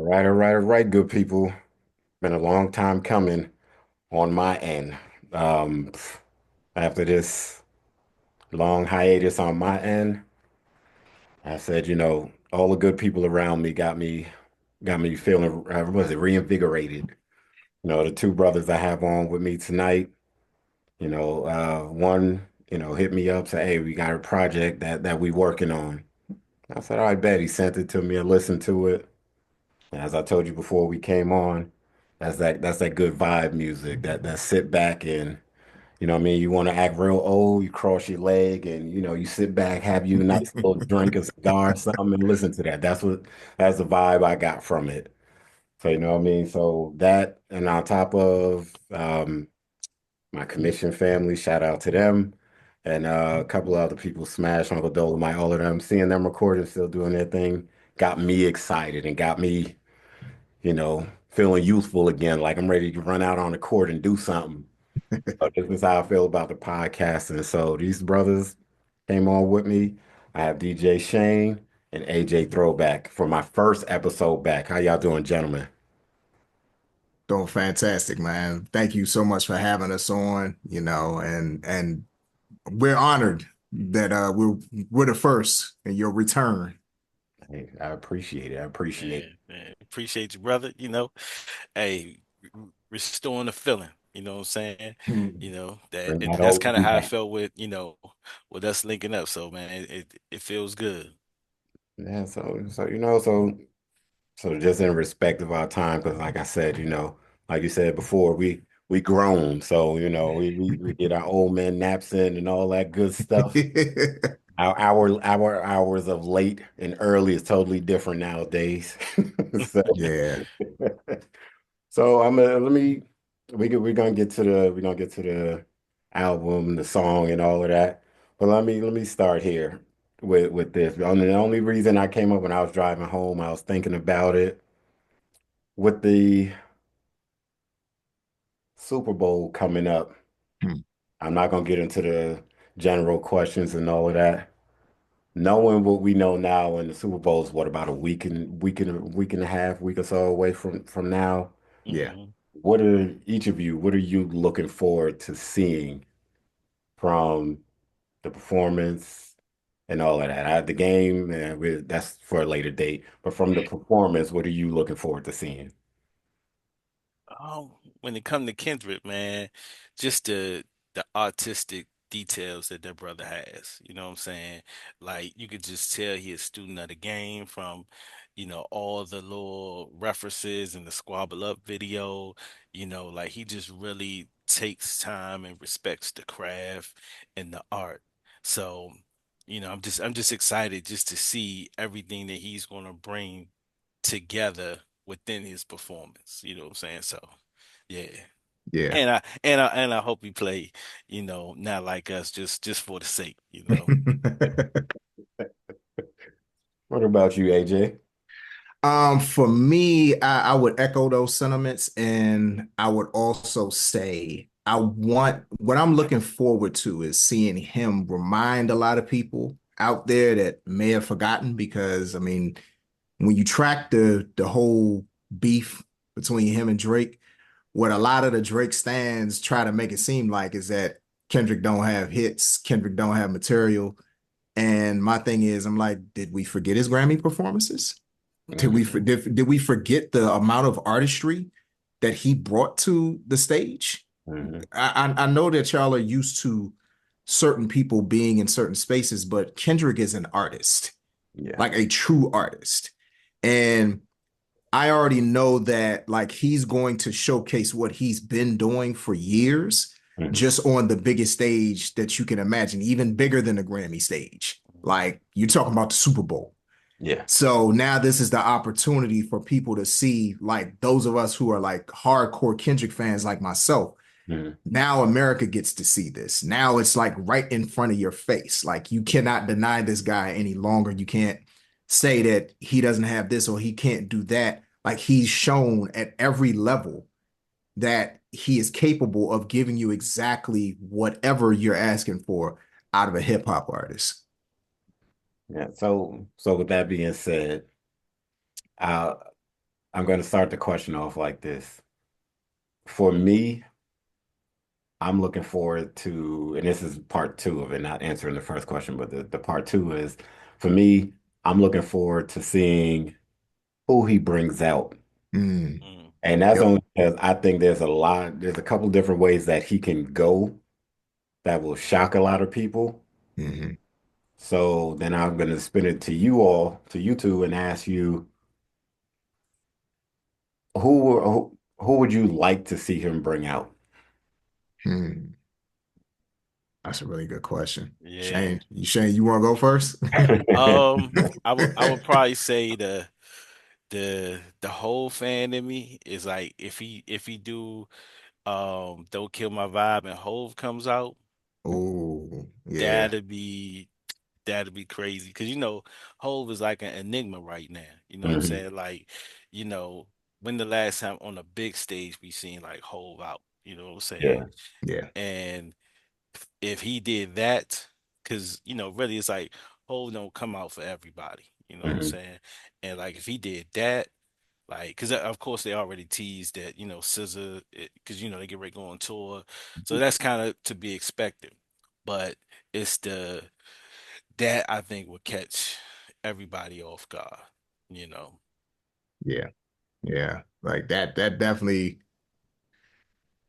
All right, good people. Been a long time coming on my end. Um, After this long hiatus on my end, I said, all the good people around me got me feeling, was it reinvigorated? The two brothers I have on with me tonight, one, hit me up, say, hey, we got a project that we working on. I said, all right, bet. He sent it to me. I listened to it. As I told you before we came on, that's that good vibe music that sit back and what I mean, you want to act real old, you cross your leg and you sit back, have you a nice little drink, a cigar or something, and listen to that. That's the vibe I got from it. So you know what I mean? So that and on top of my commission family, shout out to them. And a couple of other people, Smash, Uncle Dolomite, all of them, seeing them recording, still doing their thing, got me excited and got me feeling youthful again, like I'm ready to run out on the court and do something. So this is how I feel about the podcasting. So these brothers came on with me. I have DJ Shane and A.J. Throwback for my first episode back. How y'all doing, gentlemen? Doing fantastic, man. Thank you so much for having us on, and we're honored that we're the first in your return. Hey, I appreciate it. I appreciate Man, appreciate you, brother. Hey, restoring the feeling. You know what I'm saying? Hmm. bring that That's old kind of how I back. felt with us linking up. So man, it feels good. Yeah, so just in respect of our time, because like I said, like you said before, we grown, so we get our old man naps in and all that good stuff. Our hours of late and early is totally different nowadays. So, Yeah, so I'm gonna let me we're gonna get to the album, the song, and all of that. But let me start here with this. The only reason I came up when I was driving home, I was thinking about it with the Super Bowl coming up. hmm, I'm not gonna get into the general questions and all of that. Knowing what we know now, and the Super Bowl is what about a week and a half, week or so away from now. yeah, hmm What are you looking forward to seeing from the performance and all of that? The game, that's for a later date. But from the performance, what are you looking forward to seeing? When it come to Kendrick, man, just the artistic details that brother has. You know what I'm saying? Like you could just tell he a student of the game from, all the little references and the squabble up video. Like he just really takes time and respects the craft and the art. So, I'm just excited just to see everything that he's gonna bring together within his performance. You know what I'm saying? So yeah. yeah. And I hope he play, not like us, just for the sake. What about you, AJ? For me, I would echo those sentiments, and I would also say I want what I'm looking forward to is seeing him remind a lot of people out there that may have forgotten, because I mean, when you track the whole beef between him and Drake, what a lot of the Drake stands try to make it seem like is that Kendrick don't have hits, Kendrick don't have material. And my thing is, I'm like, did we forget his Grammy performances? Mhm. Did we forget the amount of artistry that he brought to the stage? Mhm. I know that y'all are used to certain people being in certain spaces, but Kendrick is an artist, Yeah. like a true artist. And I already know that like he's going to showcase what he's been doing for years Mhm. just on the biggest stage that you can imagine, even bigger than the Grammy stage. Like you're talking about the Super Bowl. Yeah. So now this is the opportunity for people to see, like those of us who are like hardcore Kendrick fans like myself. Mhm. Now America gets to see this. Now it's like right in front of your face. Like you cannot deny this guy any longer. You can't say that he doesn't have this or he can't do that. Like he's shown at every level that he is capable of giving you exactly whatever you're asking for out of a hip hop artist. Yeah. So with that being said, I'm going to start the question off like this. For me, I'm looking forward to, and this is part two of it, not answering the first question, but the part two is for me, I'm looking forward to seeing who he brings out. Mm, Mm, And that's yep. only because I think there's a couple different ways that he can go that will shock a lot of people. Hmm. So then I'm going to spin it to you all, to you two, and ask you who would you like to see him bring out? Hmm. That's a really good question. yeah. Shane, you want to go first? I would probably say the whole fan in me is like if he do Don't Kill My Vibe and Hove comes out, Oh, yeah. that'd be that'd be crazy. Because Hove is like an enigma right now. You know what I'm Mhm. saying? Like, you know, when the last time on a big stage we seen like Hove out, you know what I'm saying? Yeah. Yeah. And if he did that, because really it's like Hove don't come out for everybody, you know what I'm Mhm. saying? And like if he did that, like, because of course they already teased that, SZA, because they get ready to go on tour, so that's kind of to be expected. But it's that I think would catch everybody off guard, you know. Yeah. Yeah. Like that definitely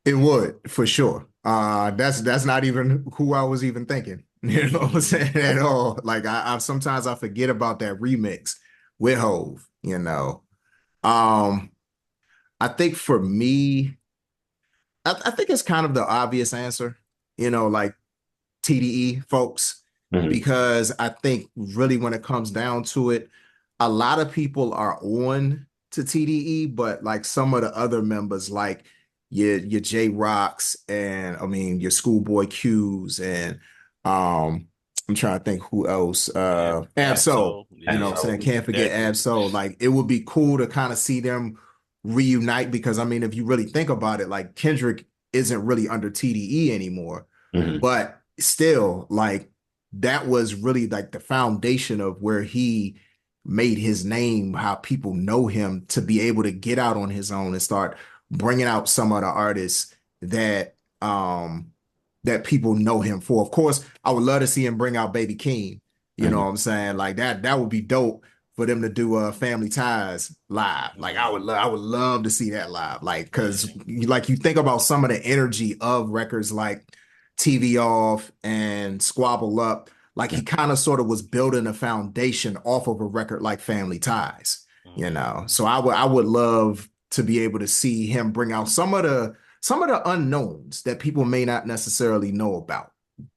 it would for sure. That's not even who I was even thinking. You know what I'm Hmm. saying at all. Like I sometimes I forget about that remix with Hove, you know. Um, I think for me, I think it's kind of the obvious answer, like TDE folks, Mhm. because I think really when it comes down to it, a lot of people are on to TDE, but like some of the other members, like your J Rocks and I mean your Schoolboy Q's and I'm trying to think who else. Absol, Absol, what I'm yeah, saying? Can't forget that group. Absol. Like it would be cool to kind of see them reunite because I mean, if you really think about it, like Kendrick isn't really under TDE anymore. Mhm. But still, like that was really like the foundation of where he made his name, how people know him to be able to get out on his own and start bringing out some of the artists that people know him for. Of course, I would love to see him bring out Baby King. You know Mhm. what I'm saying? Like that would be dope for them to do Family Ties live. Like Mm, I would love to see that live. Like yeah, cuz like you think about some of the energy of records like TV Off and Squabble Up, like he kind of sort of was building a foundation off of a record like Family Ties, you know. mm, So I would love to be able to see him bring out some of the unknowns that people may not necessarily know about,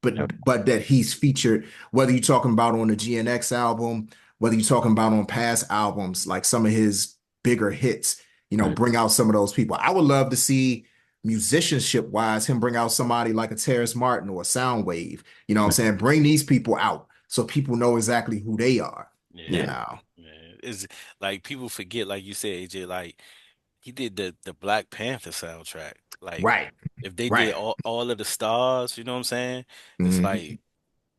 Yep. but that he's featured, whether you're talking about on the GNX album, whether you're talking about on past albums, like some of his bigger hits, Mhm. bring out some of those people. I would love to see musicianship wise him bring out somebody like a Terrace Martin or a Soundwave. You know what I'm saying? Bring these people out so people know exactly who they are, you yeah, Yeah. know. yeah. It's like people forget, like you said, AJ, like he did the Black Panther soundtrack. Like Right. if they did Right. all of the stars, you know what I'm saying? It's Mhm. like,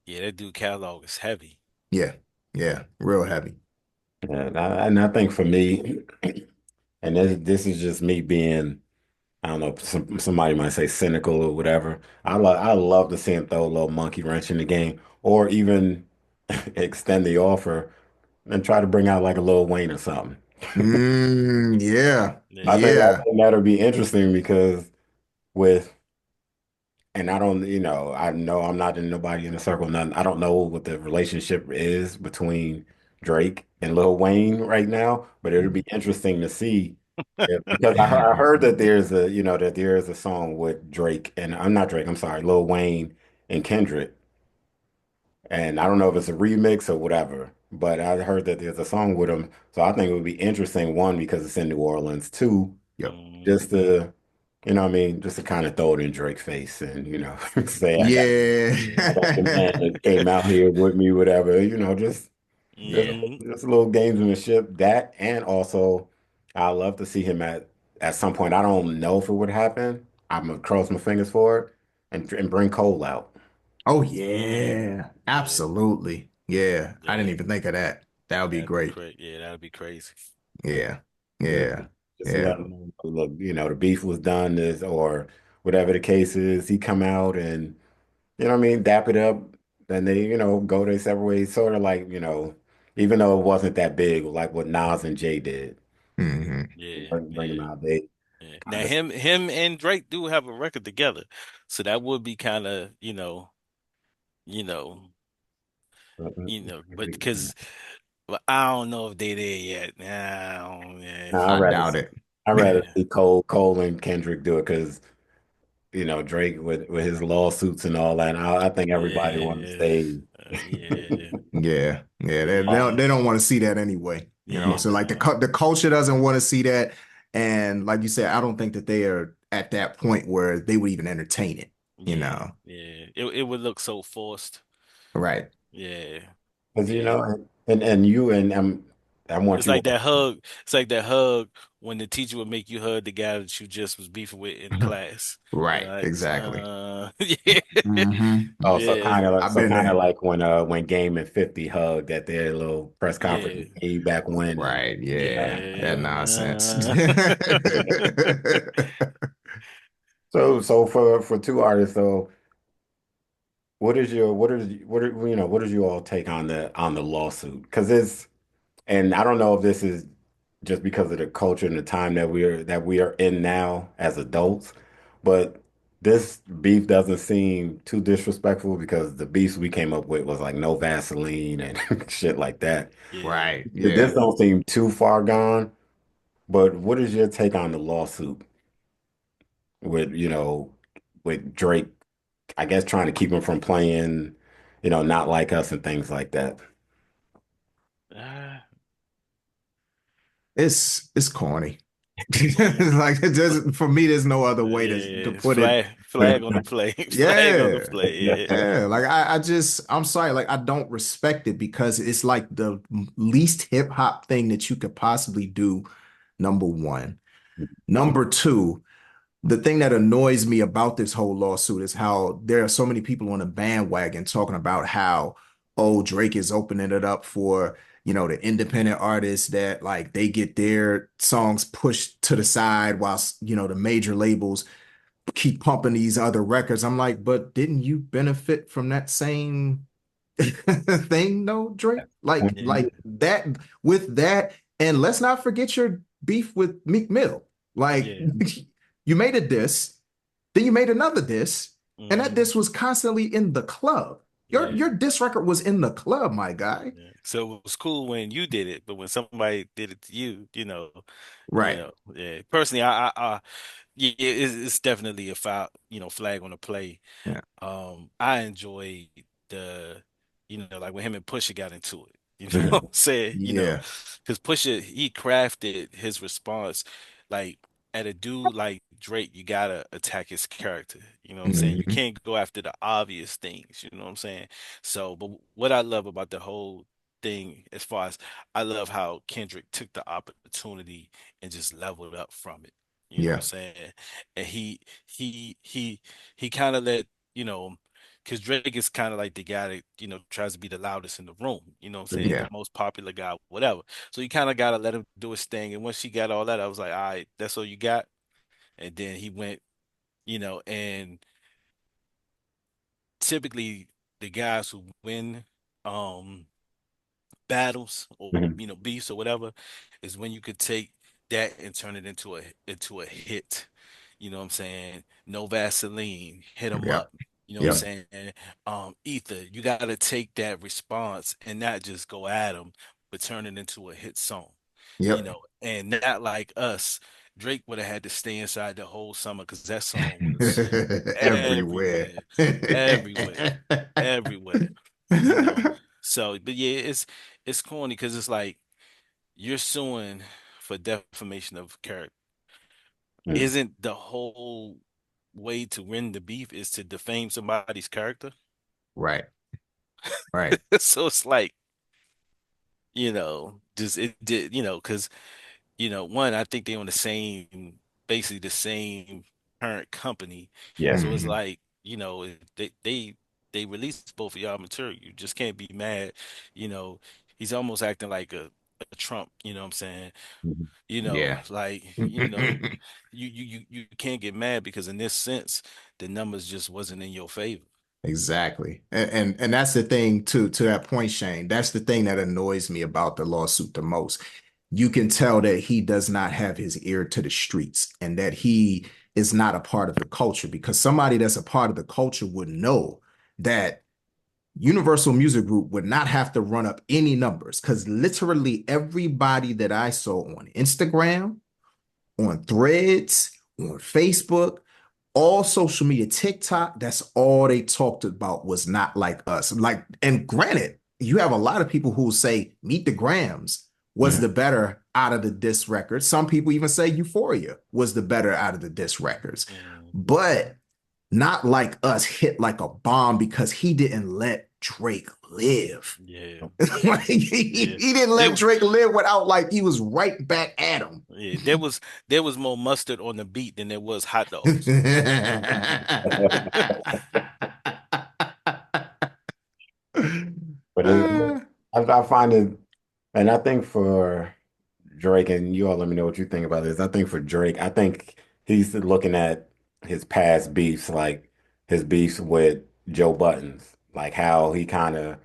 yeah, that dude catalog is heavy. Yeah. Yeah. Real heavy. Yeah, and I think for me, and this is just me being, I don't know, somebody might say cynical or whatever. I love to see him throw a little monkey wrench in the game, or even extend the offer and try to bring out like a Lil Wayne or something. Yeah. I Yeah. think that'll be interesting because with and I know I'm not in nobody in the circle, nothing. I don't know what the relationship is between Drake and Lil Wayne right now, but it'll be interesting to see because I heard that that there is a song with Drake and I'm not Drake, I'm sorry, Lil Wayne and Kendrick. And I don't know if it's a remix or whatever, but I heard that there's a song with them. So I think it would be interesting, one, because it's in New Orleans, two, Yep. just to, what I mean, just to kind of throw it in Drake's face and, say I got the man Yeah. that came out here with me, whatever, just Hmm. just a little gamesmanship. That and also I love to see him at some point. I don't know if it would happen. I'm gonna cross my fingers for it and bring Cole out. Oh Mm, yeah. yeah, Absolutely. Yeah. I didn't yeah, even think of that. That would be that'd be great. crazy. Yeah, that'd be crazy. Yeah. Yeah, Yeah. just Yeah. let him know, look, the beef was done, this or whatever the case is. He come out and what I mean, dap it up. Then they, go their separate ways, sort of like, even though it wasn't that big, like what Nas and Jay did, Hmm. Yeah, bring them yeah, out. They yeah. Now kind of, him and Drake do have a record together, so that would be kind of you know, but because I don't know if they there yet. Nah, yeah, Nah, I doubt it. I'd rather yeah, see Cole and Kendrick do it because Drake with his lawsuits and all that. I think everybody want to yeah, stay. yeah, Yeah. Yeah. yeah, They don't want to see that anyway. yeah. So like Nah, the culture doesn't want to see that. And like you said, I don't think that they are at that point where they would even entertain it, you yeah, know. yeah. It would look so forced. Right. Yeah, Because yeah. and you and I want It's you like all. that hug. It's like that hug when the teacher would make you hug the guy that you just was beefing with in class. You're Right. like, Exactly. yeah, Oh, yeah, I've been there. like when Game and 50 hugged at their little press conference yeah, way back when, and Right. Yeah. That nonsense. yeah. so for two artists, so what is you all take on the lawsuit? Because it's and I don't know if this is just because of the culture and the time that we are in now as adults, but this beef doesn't seem too disrespectful because the beefs we came up with was like no Vaseline and shit like that. Yeah. Right. This Yeah. don't seem too far gone, but what is your take on the lawsuit with, with Drake, I guess trying to keep him from playing, not like us and things like that. Ah, It's corny. yeah. Like it doesn't for me, there's no other way to Yeah. put it. Flag on the play. Flag on the Yeah. play. Yeah. Like I'm sorry, like I don't respect it because it's like the least hip hop thing that you could possibly do, number one. Number two, the thing that annoys me about this whole lawsuit is how there are so many people on the bandwagon talking about how, oh, Drake is opening it up for, the independent artists that like they get their songs pushed to the side whilst, the major labels keep pumping these other records. I'm like, but didn't you benefit from that same thing, though, Drake? Yeah. Like that with that, and let's not forget your beef with Meek Mill. Like Yeah. you made a diss, then you made another diss, and that Hmm. diss was constantly in the club. Yeah. Your diss record was in the club, my guy. Yeah. So it was cool when you did it, but when somebody did it to you, Right. yeah. Personally, yeah, it's definitely a foul, flag on the play. Yeah. I enjoyed the, like when him and Pusha got into it. You know what Mhm. I'm saying? Yeah. Because Pusha, he crafted his response like at a dude like Drake, you gotta attack his character. You know what I'm saying? You Mhm. can't go after the obvious things, you know what I'm saying? So, but what I love about the whole thing, as far as I love how Kendrick took the opportunity and just leveled up from it. You know what I'm Yeah. saying? And he kind of let, you know, because Drake is kind of like the guy that, tries to be the loudest in the room, you know what I'm saying? The Yeah. most popular guy, whatever. So you kind of got to let him do his thing. And once he got all that, I was like, all right, that's all you got. And then he went, and typically the guys who win um battles or Mhm. beefs or whatever is when you could take that and turn it into a hit. You know what I'm saying? No Vaseline, hit them Yep. up. You know what I'm Yep. saying? Ether, you got to take that response and not just go at them, but turn it into a hit song. Yep. And not like us. Drake would have had to stay inside the whole summer because that song was Everywhere. everywhere, everywhere, everywhere. You know. So, but yeah, it's corny because it's like you're suing for defamation of character. Mhm. Isn't the whole way to win the beef is to defame somebody's character? Right. Right. So it's like, just it did, because one, I think they're on the same, basically the same parent company. Yeah. So it's Mhm. like, if they release both of y'all material. You just can't be mad. You know, he's almost acting like a a Trump, you know what I'm saying? Mhm. Yeah. Like, you can't get mad because in this sense, the numbers just wasn't in your favor. Exactly. And that's the thing to that point, Shane. That's the thing that annoys me about the lawsuit the most. You can tell that he does not have his ear to the streets and that he is not a part of the culture because somebody that's a part of the culture would know that Universal Music Group would not have to run up any numbers because literally everybody that I saw on Instagram, on Threads, on Facebook, all social media, TikTok, that's all they talked about was not like us. Like, and granted, you have a lot of people who say Meet the Grams was Mhm. the better out of the diss records. Some people even say Euphoria was the better out of the diss records. Mm, But not like us hit like a bomb because he didn't let Drake live. yeah, Like yeah. he didn't let There, Drake live without like he was right back at him. yeah, there was more mustard on the beat than there was hot dogs. But I find it, and I think for Drake, and you all let me know what you think about this. I think for Drake, I think he's looking at his past beefs, like his beefs with Joe Buttons, like how he kind of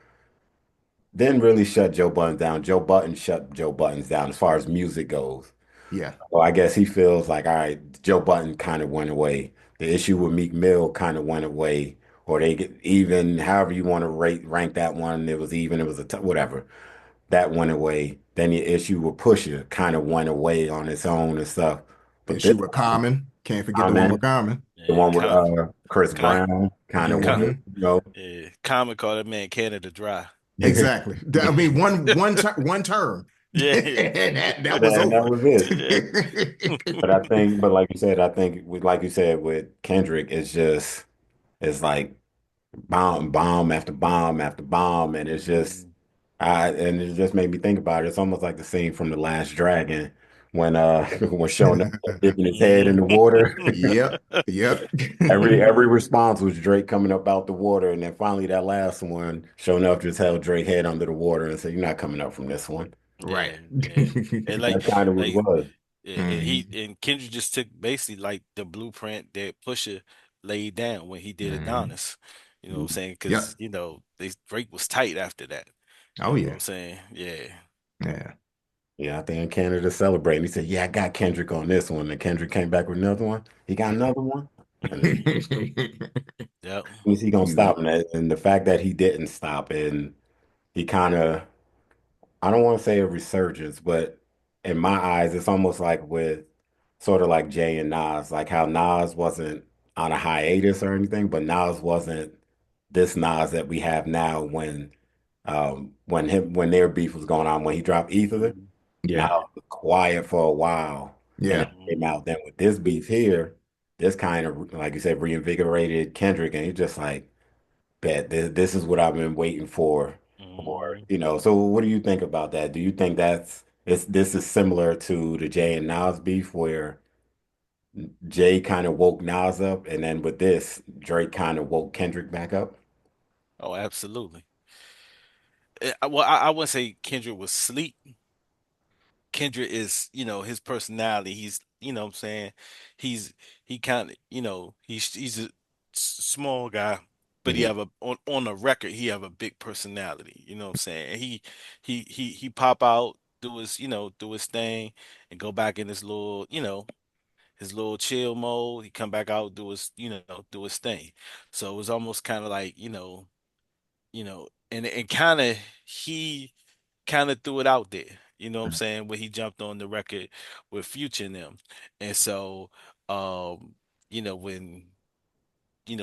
didn't really shut Joe Buttons down. Joe Buttons shut Joe Buttons down as far as music goes. Yeah, Well, I guess he feels like, all right, Joe Button kind of went away. The issue with Meek Mill kind of went away, or they get even, however you want to rank that one. It was even, it was whatever. That went away. Then the issue with Pusha kind of went away on its own and stuff. But this issue with Common. Can't forget the one with comment, Common. the Yeah, one with Chris com, Brown, kind of com, went, Hmm. Common called that man Canada Dry. Exactly. I mean, one term. Yeah, yeah, That was and that over. was it. yeah. But I think, but like you said, I think with, like you said, with Kendrick, it's like bomb after bomb after bomb, and it's just Mm, and it just made me think about it. It's almost like the scene from The Last Dragon when when Shonen dipping his head in the mhm. water. Yep. Yep. Every response was Drake coming up out the water, and then finally that last one, showing up just held Drake head under the water and said, "You're not coming up from this one." Right. Yeah, yeah. And That's kind of what it like was. Mhm. and Kendrick just took basically like the blueprint that Pusha laid down when he did Mhm. Adonis. You know what I'm saying? Yep. Because they Drake was tight after that. Oh You know what yeah. I'm saying? Yeah. Yeah. Yeah, I think in Canada celebrating. He said, "Yeah, I got Kendrick on this one." And Kendrick came back with another one. He got another one. And then Hmm. Yep. when is he gonna You- stop? And the fact that he didn't stop, and he kind of, I don't want to say a resurgence, but in my eyes, it's almost like with sort of like Jay and Nas, like how Nas wasn't on a hiatus or anything, but Nas wasn't this Nas that we have now when their beef was going on when he dropped Ether. Hmm. Nas Yeah. was quiet for a while, and it Yeah. came out. Then with this beef here, this kind of like you said reinvigorated Kendrick, and he's just like, bet this is what I've been waiting for, Hmm. So what do you think about that? Do you think this is similar to the Jay and Nas beef where Jay kind of woke Nas up, and then with this, Drake kind of woke Kendrick back up? Oh, absolutely. Well, I wouldn't say Kendrick was sleep. Kendrick is, his personality. He's, what I'm saying, he's he kind of, he's a small guy, but he Mhm. have on the record he have a big personality. You know what I'm saying? And he pop out, do his thing, and go back in his little chill mode. He come back out, do his thing. So it was almost kind of like, and kind of he kind of threw it out there. You know what I'm saying? When he jumped on the record with Future and them. And so when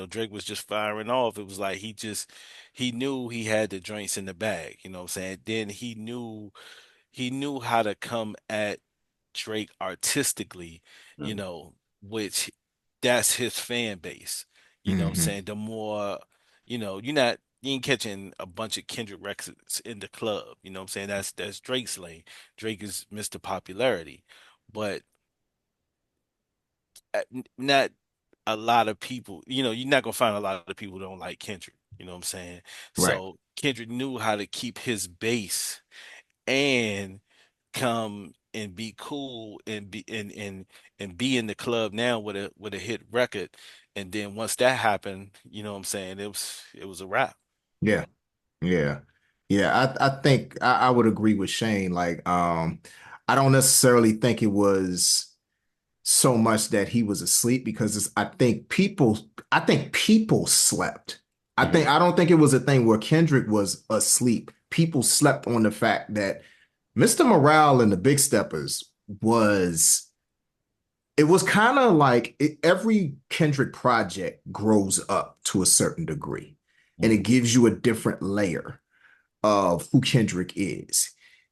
Drake was just firing off, it was like he knew he had the joints in the bag, you know what I'm saying? Then he knew how to come at Drake artistically, Mhm. which that's his fan base. You know what I'm Hmm. saying? The more, you ain't catching a bunch of Kendrick records in the club. You know what I'm saying? That's Drake's lane. Drake is Mr. Popularity. But not a lot of people, you're not gonna find a lot of people who don't like Kendrick. You know what I'm saying? Right. So Kendrick knew how to keep his base and come and be cool and be in the club now with a hit record. And then once that happened, you know what I'm saying, it was a wrap. Yeah. Yeah. Yeah. I think I would agree with Shane. Like, I don't necessarily think it was so much that he was asleep because I think people slept. Mhm. I don't think it was a thing where Kendrick was asleep. People slept on the fact that Mr. Morale and the Big Steppers was it was kind of like every Kendrick project grows up to a certain degree and it Mhm. gives you a different layer of who Kendrick is.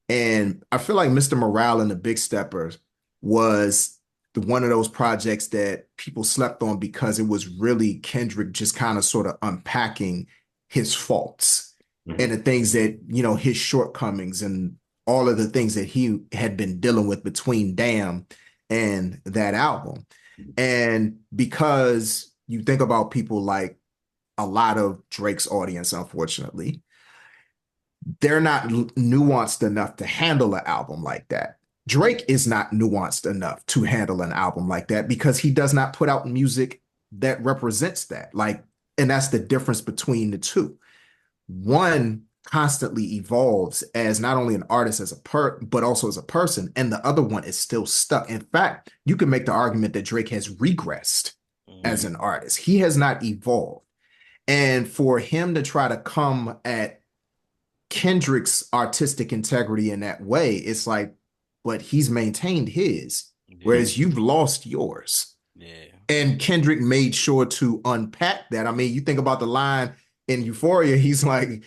And I feel like Mr. Morale and the Big Steppers was one of those projects that people slept on because it was really Kendrick just kind of sort of unpacking his faults and Mhm. the things that, his shortcomings and all of the things that he had been dealing with between Damn and that album. And because you think about people like a lot of Drake's audience, unfortunately, they're not nuanced enough to handle an album like that. Drake is not nuanced enough to handle an album like that because he does not put out music that represents that. Like, and that's the difference between the two. One constantly evolves as not only an artist as but also as a person, and the other one is still stuck. In fact, you can make the argument that Drake has regressed as Hmm. Mhm. an artist. He has not evolved. And for him to try to come at Kendrick's artistic integrity in that way, it's like, but he's maintained his, Yeah, whereas you've lost yours. yeah. And Kendrick made sure to unpack that. I mean, you think about the line in Euphoria, he's like,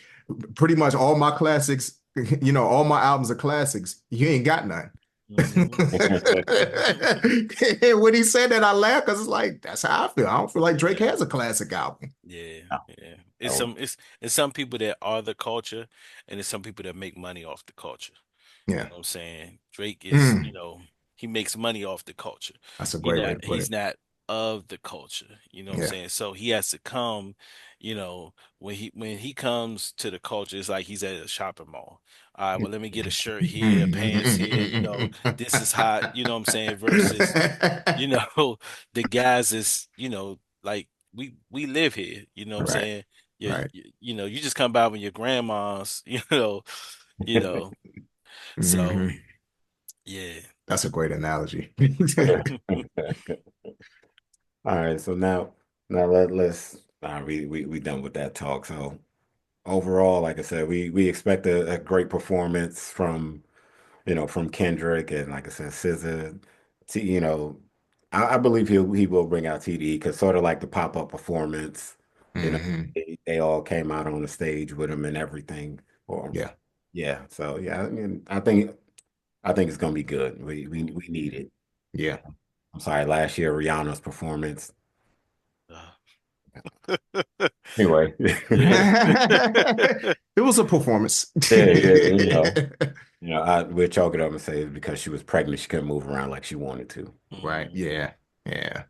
pretty much all my classics, all my albums are classics. You ain't got none. Hmm. And when he said that, I laughed because it's like, that's how I feel. I don't feel like Drake Yeah, has a classic album. yeah, Oh, yeah. It's oh, some people that are the culture, and it's some people that make money off the culture. You Yeah. know what I'm saying? Drake is, Mm, he makes money off the culture. that's a great way to put He's it. not of the culture. You know what I'm Yeah. saying? So he has to come, when he comes to the culture, it's like he's at a shopping mall. All right, well, let me get a shirt here, pants here, this is hot, you know what I'm saying, versus, you know, the guys is, like we live here, you know what I'm Right, saying? right. You just come by when your grandma's, you know. So Hmm. yeah. That's a great analogy. All right, so now let's we done with that talk. So overall, like I said, we expect a great performance from from Kendrick and like I said, SZA. I believe he will bring out TDE because sort of like the pop-up performance, you know, Hmm. they all came out on the stage with him and everything. Or Yeah, yeah, so yeah, I mean, I think it's gonna be good. We need it. yeah. I'm sorry, last year Rihanna's performance. Uh, Anyway, yeah. It was a performance. yeah, we'll chalk it up and say it's because she was pregnant, she couldn't move around like she wanted to. Right, Mhm. yeah, yeah.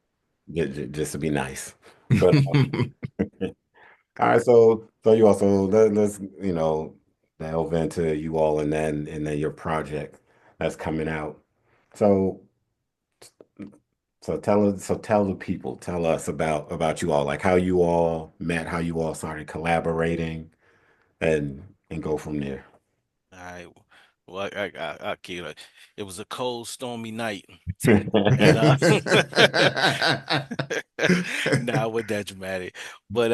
Just to be nice. But all right, so you also let's delve into you all and then your project that's coming out. So tell the people, tell us about you all, like how you all met, how you all started collaborating, and go from there. All right. Well, I kid her. It was a cold, stormy night, and nah, with that dramatic, but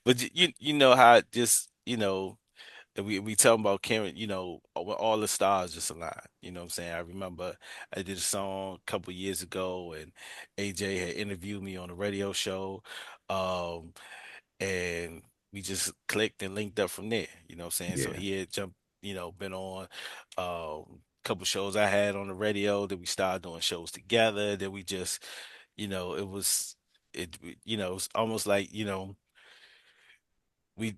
but you know how just and we talking about Karen, when all the stars just aligned. You know what I'm saying? I remember I did a song a couple years ago, and AJ had interviewed me on a radio show. Um, and we just clicked and linked up from there. You know what I'm saying? So Yeah, he had been on couple shows I had on the radio. Then we started doing shows together. Then we just, it was it was almost like we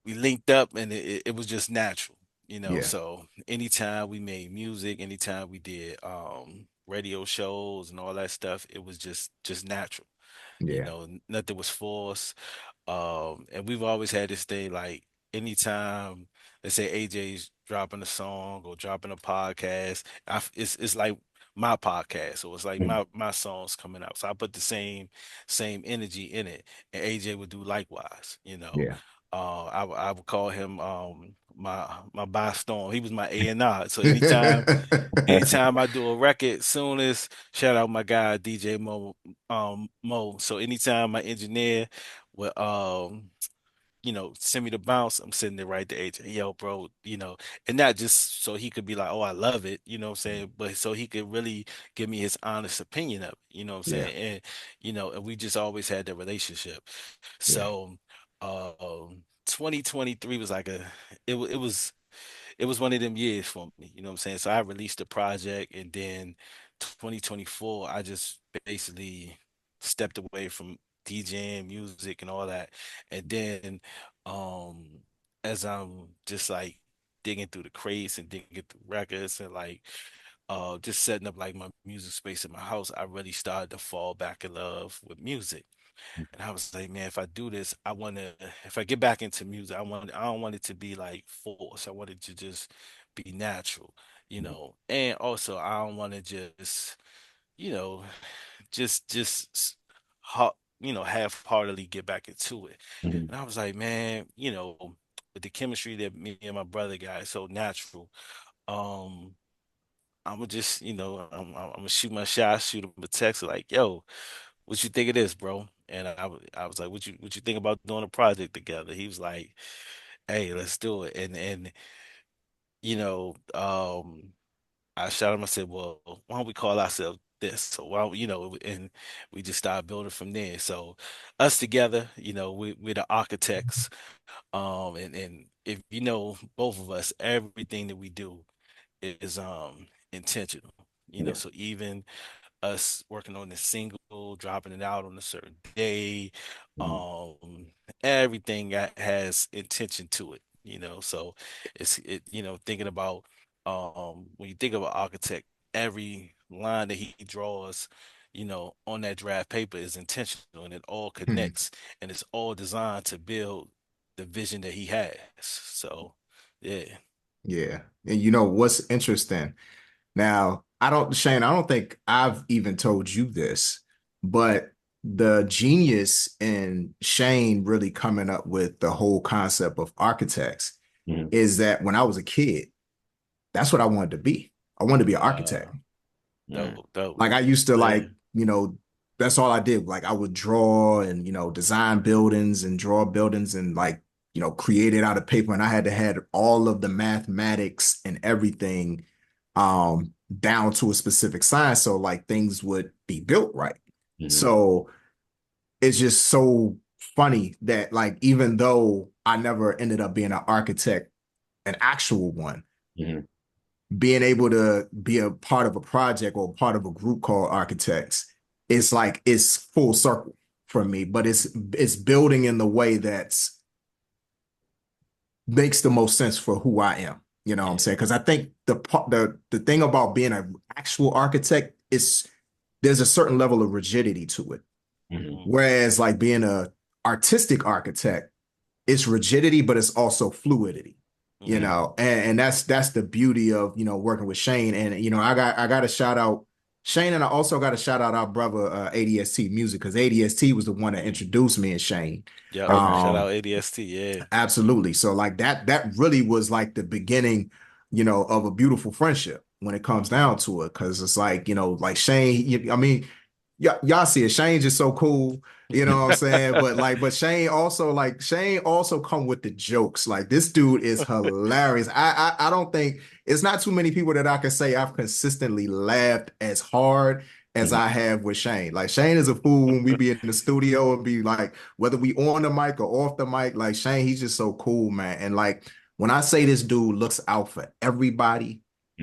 we linked up, and it was just natural. yeah, So anytime we made music, anytime we did radio shows and all that stuff, it was just natural. yeah, Nothing was forced. And we've always had this thing like anytime, let's say AJ's dropping a song or dropping a podcast, it's like my podcast, so it's like Mhm. my songs coming out. So I put the same energy in it, and AJ would do likewise. Yeah. I would call him my by storm. He was my A&R. So anytime I do a record, soon as shout out my guy DJ Mo. So anytime my engineer would send me the bounce, I'm sending it right to AJ. Yo, bro, and not just so he could be like, oh, I love it, you know what I'm saying? But so he could really give me his honest opinion of it, you know what I'm Yeah. saying? And and we just always had that relationship. Yeah. So 2023 was like it was one of them years for me, you know what I'm saying? So I released the project, and then 2024, I just basically stepped away from DJing music and all that. And then as I'm just like digging through the crates and digging through records and like just setting up like my music space in my house, I really started to fall back in love with music. And I was like, man, if I do this, if I get back into music, I don't want it to be like forced. I want it to just be natural, And also, I don't want to you know, just half-heartedly get back into it. Mhm. And I was like, man, with the chemistry that me and my brother got, it's so natural. Um, I'm gonna just, I'm gonna shoot my shot, shoot him a text like, yo, what you think of this, bro? And I was like, what you think about doing a project together? He was like, hey, let's do it. And you know, um, I shot him. I said, well, why don't we call ourselves this? So why don't, and we just started building from there. So us together, we're the architects. And if both of us, everything that we do is intentional. Yeah. So even us working on the single, dropping it out on a certain day. Mhm. Um, Everything has intention to it, So thinking about when you think of an architect, every line that he draws, on that draft paper is intentional and it all connects and it's all designed to build the vision that he has. So yeah. Yeah. And you know what's interesting? Now, Shane, I don't think I've even told you this, but the genius in Shane really coming up with the whole concept of architects Mhm. is that when I was a kid, that's what I wanted to be. I wanted to be an architect. Uh Mhm. dope. Like I used to Yeah. that's all I did. Like I would draw and, design buildings and draw buildings and like, create it out of paper. And I had to have all of the mathematics and everything down to a specific science. So like things would be built right. Mhm. So it's just so funny that like even though I never ended up being an architect, an actual one, Mhm. being able to be a part of a project or part of a group called architects, it's like it's full circle for me, but it's building in the way that's makes the most sense for who I am. You know what I'm Yeah. saying? Because I think the thing about being an actual architect is there's a certain level of rigidity to it. Mhm. Mhm. Whereas like being a artistic architect, it's rigidity, but it's also fluidity, Mhm. and that's the beauty of, working with Shane. And, I got to shout out Shane, and I also got to shout out our brother, ADST Music, because ADST was the one that Mhm. introduced me and Shane. Yep. Okay. Shout Um, out ADST. Yeah. Absolutely. So like that really was like the beginning, of a beautiful friendship when it comes Mhm. down to it. Cause it's like, like Shane, I mean, y'all see it. Shane's just so cool. You know what I'm saying? But Shane also come with the jokes. Like this dude is hilarious. I don't think it's not too many people that I can say I've consistently laughed as hard as Mhm. I have with Shane. Like Shane is a fool when we be in the studio and be like, whether we on the mic or off the mic, like Shane, he's just so cool, man. And like when I say this dude looks out for everybody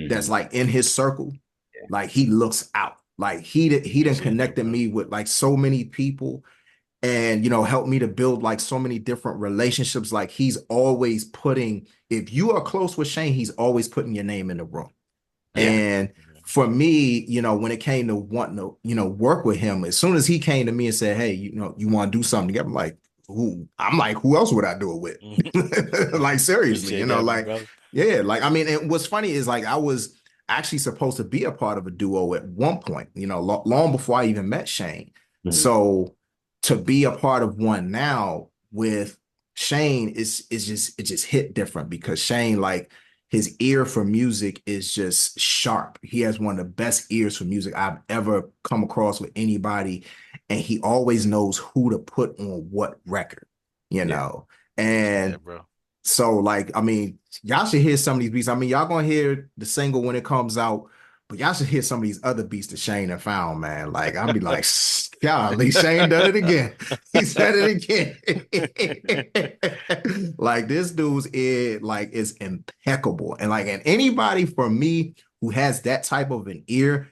that's Mhm. like in his circle, Yeah. like he looks out. Like he done Appreciate that, connected bro. me with like so many people and helped me to build like so many different relationships. Like he's always putting, if you are close with Shane, he's always putting your name in the room. Yeah. And for me, when it came to wanting to, work with him, as soon as he came to me and said, hey, you want to do something together, who else would I do it Mhm. with? Like seriously, Appreciate that, big like brother. Yeah, like I mean, and what's funny is like I was actually supposed to be a part of a duo at one point, long before I even met Shane. Mhm. So to be a part of one now with Shane is just it just hit different because Shane, like his ear for music is just sharp. He has one of the best ears for music I've ever come across with anybody, and he always knows who to put on what record, you Yeah. know. Appreciate And that, bro. so, like, I mean, y'all should hear some of these beats. I mean, y'all gonna hear the single when it comes out, but y'all should hear some of these other beats that Shane have found, man. Like, I'll be like, golly, Shane done it again. He said it again. Like, this dude's ear, like, is impeccable. And like, and anybody for me who has that type of an ear,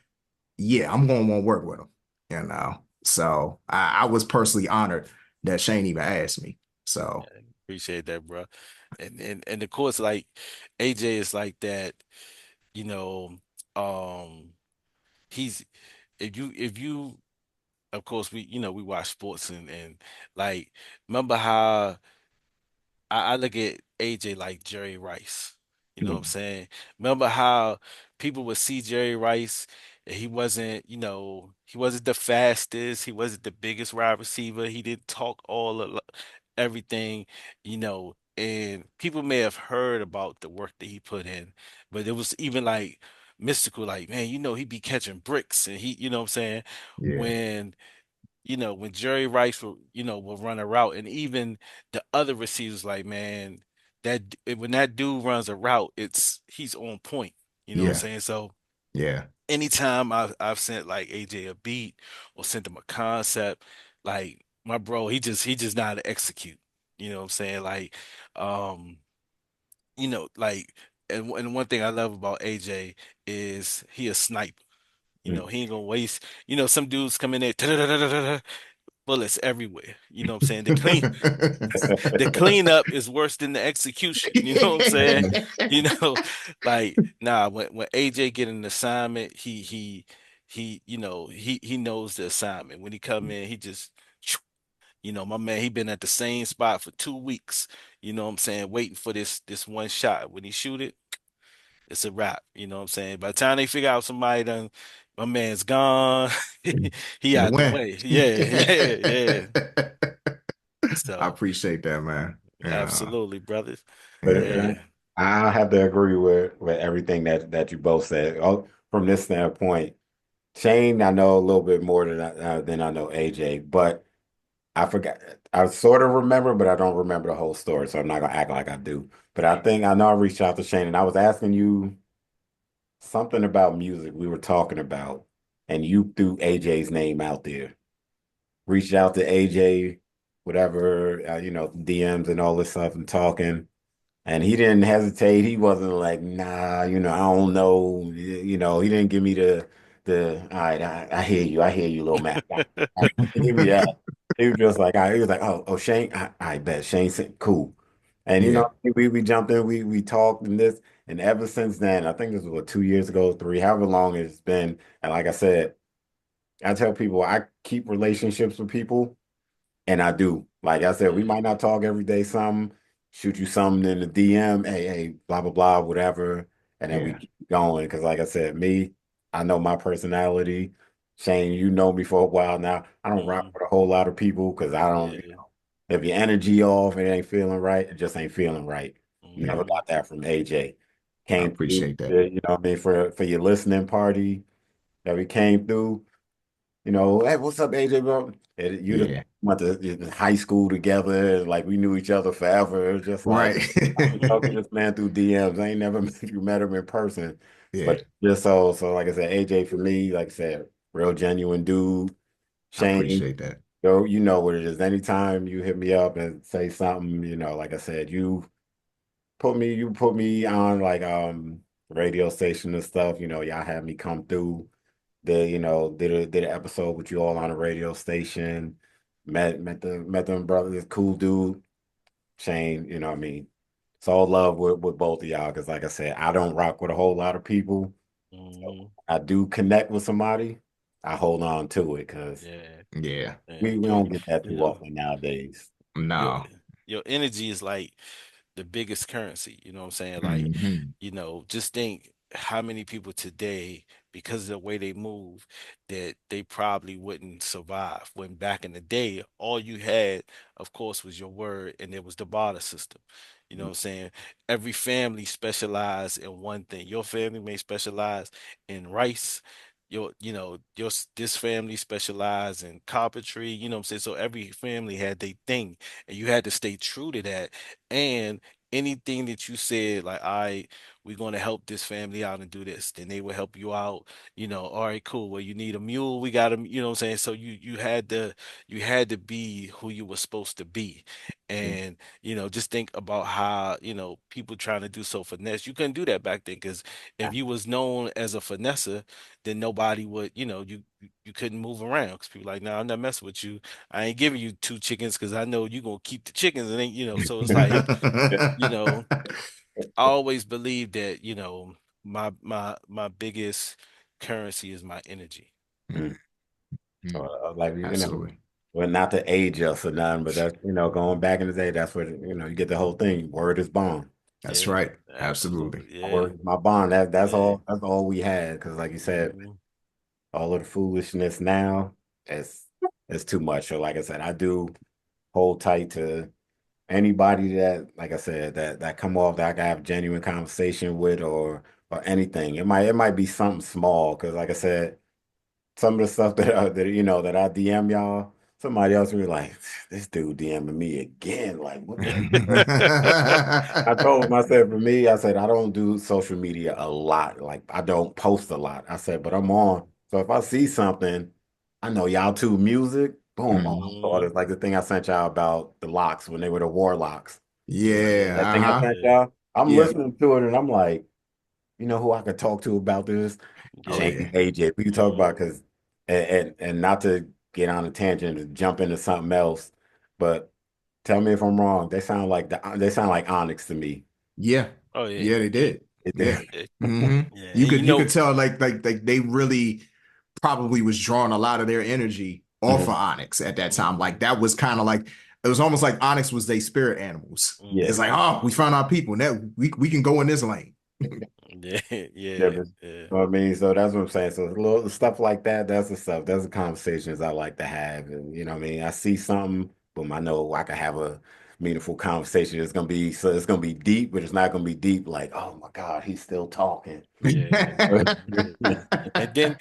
yeah, I'm gonna want to work with him, you know. So I was personally honored that Shane even asked me. So Appreciate that, bro. And of course, like AJ is like that, you know, um, he's if you of course we watch sports and like remember how I look at AJ like Jerry Rice. You know what I'm Mhm. saying? Remember how people would see Jerry Rice, and he wasn't the fastest, he wasn't the biggest wide receiver, he didn't talk everything, and people may have heard about the work that he put in, but it was even like mystical, like, man, he be catching bricks, and he, you know what I'm saying? yeah, When when Jerry Rice will run a route, and even the other receivers, like, man, when that dude runs a route, he's on point. You know what I'm yeah, saying? So yeah. anytime I've sent like AJ a beat or sent him a concept, like my bro, he just know how to execute. You know what I'm saying? Like, um, like, and one thing I love about AJ is he a sniper. Mhm. He ain't gonna waste. Some dudes come in there, bullets everywhere. You know what I'm saying? The cleanup is worse than the execution. You know what I'm saying? You know, like, nah, when AJ get an assignment, he knows the assignment. When he come in, he just my man, he been at the same spot for 2 weeks. You know what I'm saying? Waiting for this one shot. When he shoot it, it's a wrap. You know what I'm saying? By the time they figure out somebody done, my man's gone. He In the out the win. way. Yeah, yeah, yeah. I So appreciate that, man. Yeah, absolutely, brothers. yeah, But Yeah. I have to agree with everything that you both said. Oh, from this standpoint, Shane, I know a little bit more than I know AJ, but I forgot. I sort of remember, but I don't remember the whole story, so I'm not gonna act like I do. But I think I know I reached out to Shane and I was asking you something about music we were talking about, and you threw AJ's name out there. Reached out to AJ, whatever, DMs and all this stuff and talking. And he didn't hesitate. He wasn't like, nah, I don't know. He didn't give me all right, I hear you. I hear you, little man. Give me that. He was just like, he was like, oh, Shane, I bet Shane said, cool. And yeah, we jumped in, we talked and this, and ever since then, I think this was what 2 years ago, three, however long it's been. And like I said, I tell people I keep relationships with people. And I do. Like I said, we Yeah. might not talk every day, some shoot you something in the DM, hey, blah, blah, blah, whatever. And then we yeah. keep going. Cause like I said, I know my personality. Shane, you know me for a while now. I don't rock Mhm. with a whole lot of people because I don't, Yeah. if your energy off, it ain't feeling right, it just ain't feeling right. Never Mhm. got that from AJ. I Came through, appreciate that. what I mean, for your listening party that we came through. Hey, what's up, AJ, bro? You the Yeah, went to high school together, like we knew each other forever. It was just like right. I've been talking to this man through DMs. I ain't never met you met him in person, Yeah, but just so like I said, AJ for me, like I said, real genuine dude. I Shane, appreciate that. yo, you know what it is. Anytime you hit me up and say something, like I said, you put me on like radio station and stuff. Y'all had me come through did an episode with you all on a radio station. Met them brothers, cool dude, Shane. You know what I mean? It's all love with both of y'all because, like I said, I don't rock with a whole lot of people. So Mhm. I do connect with somebody. I hold on to it because Yeah. Yeah, Yeah. we Your don't get that you too know often nowadays. your no, your energy is like the biggest currency. You know what I'm saying? Like, Hmm. just think how many people today, because of the way they move, that they probably wouldn't survive. When back in the day, all you had, of course, was your word, and there was the barter system. You know what I'm saying? Every family specialized in one thing. Your family may specialize in rice. This family specialized in carpentry. You know what I'm saying? So every family had their thing, and you had to stay true to that. And anything that you said, like, we're going to help this family out and do this, then they will help you out. All right, cool, well, you need a mule, we got them. You know what I'm saying? So you had to be who you were supposed to be. And just think about how people trying to do so finesse. You couldn't do that back then, because if you was known as a finesser, then nobody would, you couldn't move around, because people like, nah, I'm not messing with you. I ain't giving you two chickens because I know you're gonna keep the chickens, and ain't, so it's like, you know, I always believe that, my biggest currency is my energy. Mm. Mhm. Like, Absolutely. well, not to age us or nothing, but that's, going back in the day, that's what, you get the whole thing. Word is bond. That's Yeah, right. Absolutely. absolutely. Yeah, Word is my bond. yeah. That's all we had. Because like you said, Mhm. all of the foolishness now, it's, it's too much. So like I said, I do hold tight to anybody that, like I said, that come off that I can have genuine conversation with, or anything. It might be something small. Because like I said, some of the stuff that I DM y'all, somebody else will be like, this dude DMing me again. Like, what the heck? I told him, I said, for me, I said, I don't do social media a lot. Like, I don't post a lot. I said, but I'm on. So if I see something, I know y'all too, music, boom. Oh, I saw Mhm. this. Like the thing I sent y'all about the locks when they were the warlocks. Yeah. That thing I Uh-huh. sent Yeah, y'all, I'm Yeah. listening to it and I'm like, who I could talk to about this? Oh yeah. Shane yeah. and A.J. We could talk about, Mhm. because, and not to get on a tangent and jump into something else, but tell me if I'm wrong. They sound like Onyx to me. Yeah. Oh yeah. Yeah, they did. Yeah. Yeah. Hmm. Yeah. You And could you could tell like they really probably was drawing a lot of their energy off of Mhm. Onyx at that time. Like Mhm. that was kind of like it was almost like Onyx was their spirit animals. Yeah, It's like, Mhm. oh, we found our people. Now we can go in this lane. Yeah. yeah, Yeah. but Yeah. I mean, so that's what I'm saying. So little stuff like that, that's the stuff. That's the conversations I like to have, and what I mean, I see something, boom, I know I can have a meaningful conversation. It's gonna be deep, but it's not gonna be deep like, oh my God, he's still talking. Yeah. Yeah. And then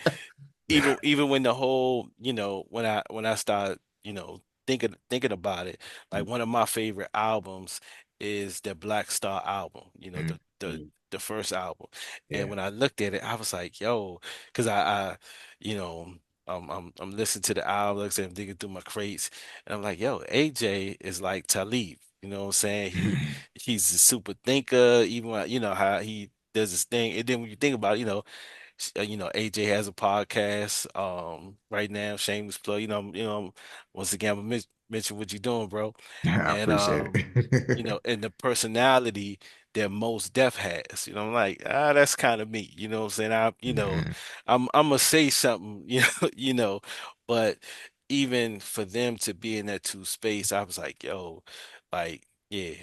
even when the whole, when I start, thinking about it, like one of my favorite albums is the Black Star album, Mm, the first album. And yeah. when I looked at it, I was like, yo, because I you know I'm listening to the albums and I'm digging through my crates, and I'm like, yo, AJ is like Talib. You know what I'm saying? He's a super thinker, even when, how he does his thing. And then when you think about it, AJ has a podcast right now, shameless plug. Once again, I'm gonna mention what you're doing, bro. I And appreciate it. and the personality that most Def has. I'm like, that's kind of me. You know what I'm saying? Mhm. I'm gonna say something, but even for them to be in that two space, I was like, yo, like, yeah.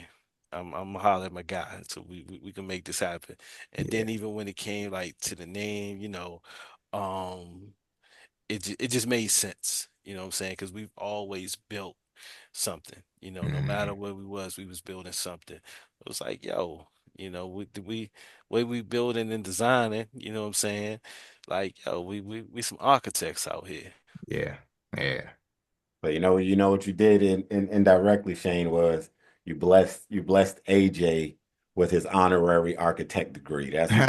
I'm gonna holler at my guy, so we can make this happen. And Yeah. then even when it came like to the name, um, it just made sense. You know what I'm saying? Because we've always built something. No matter Mhm. where we was building something. It was like, yo, we way we building and designing. You know what I'm saying? Like, yo, we some architects out here. Yeah. Yeah. But what you did in indirectly, Shane, was you blessed AJ with his honorary architect degree. That's what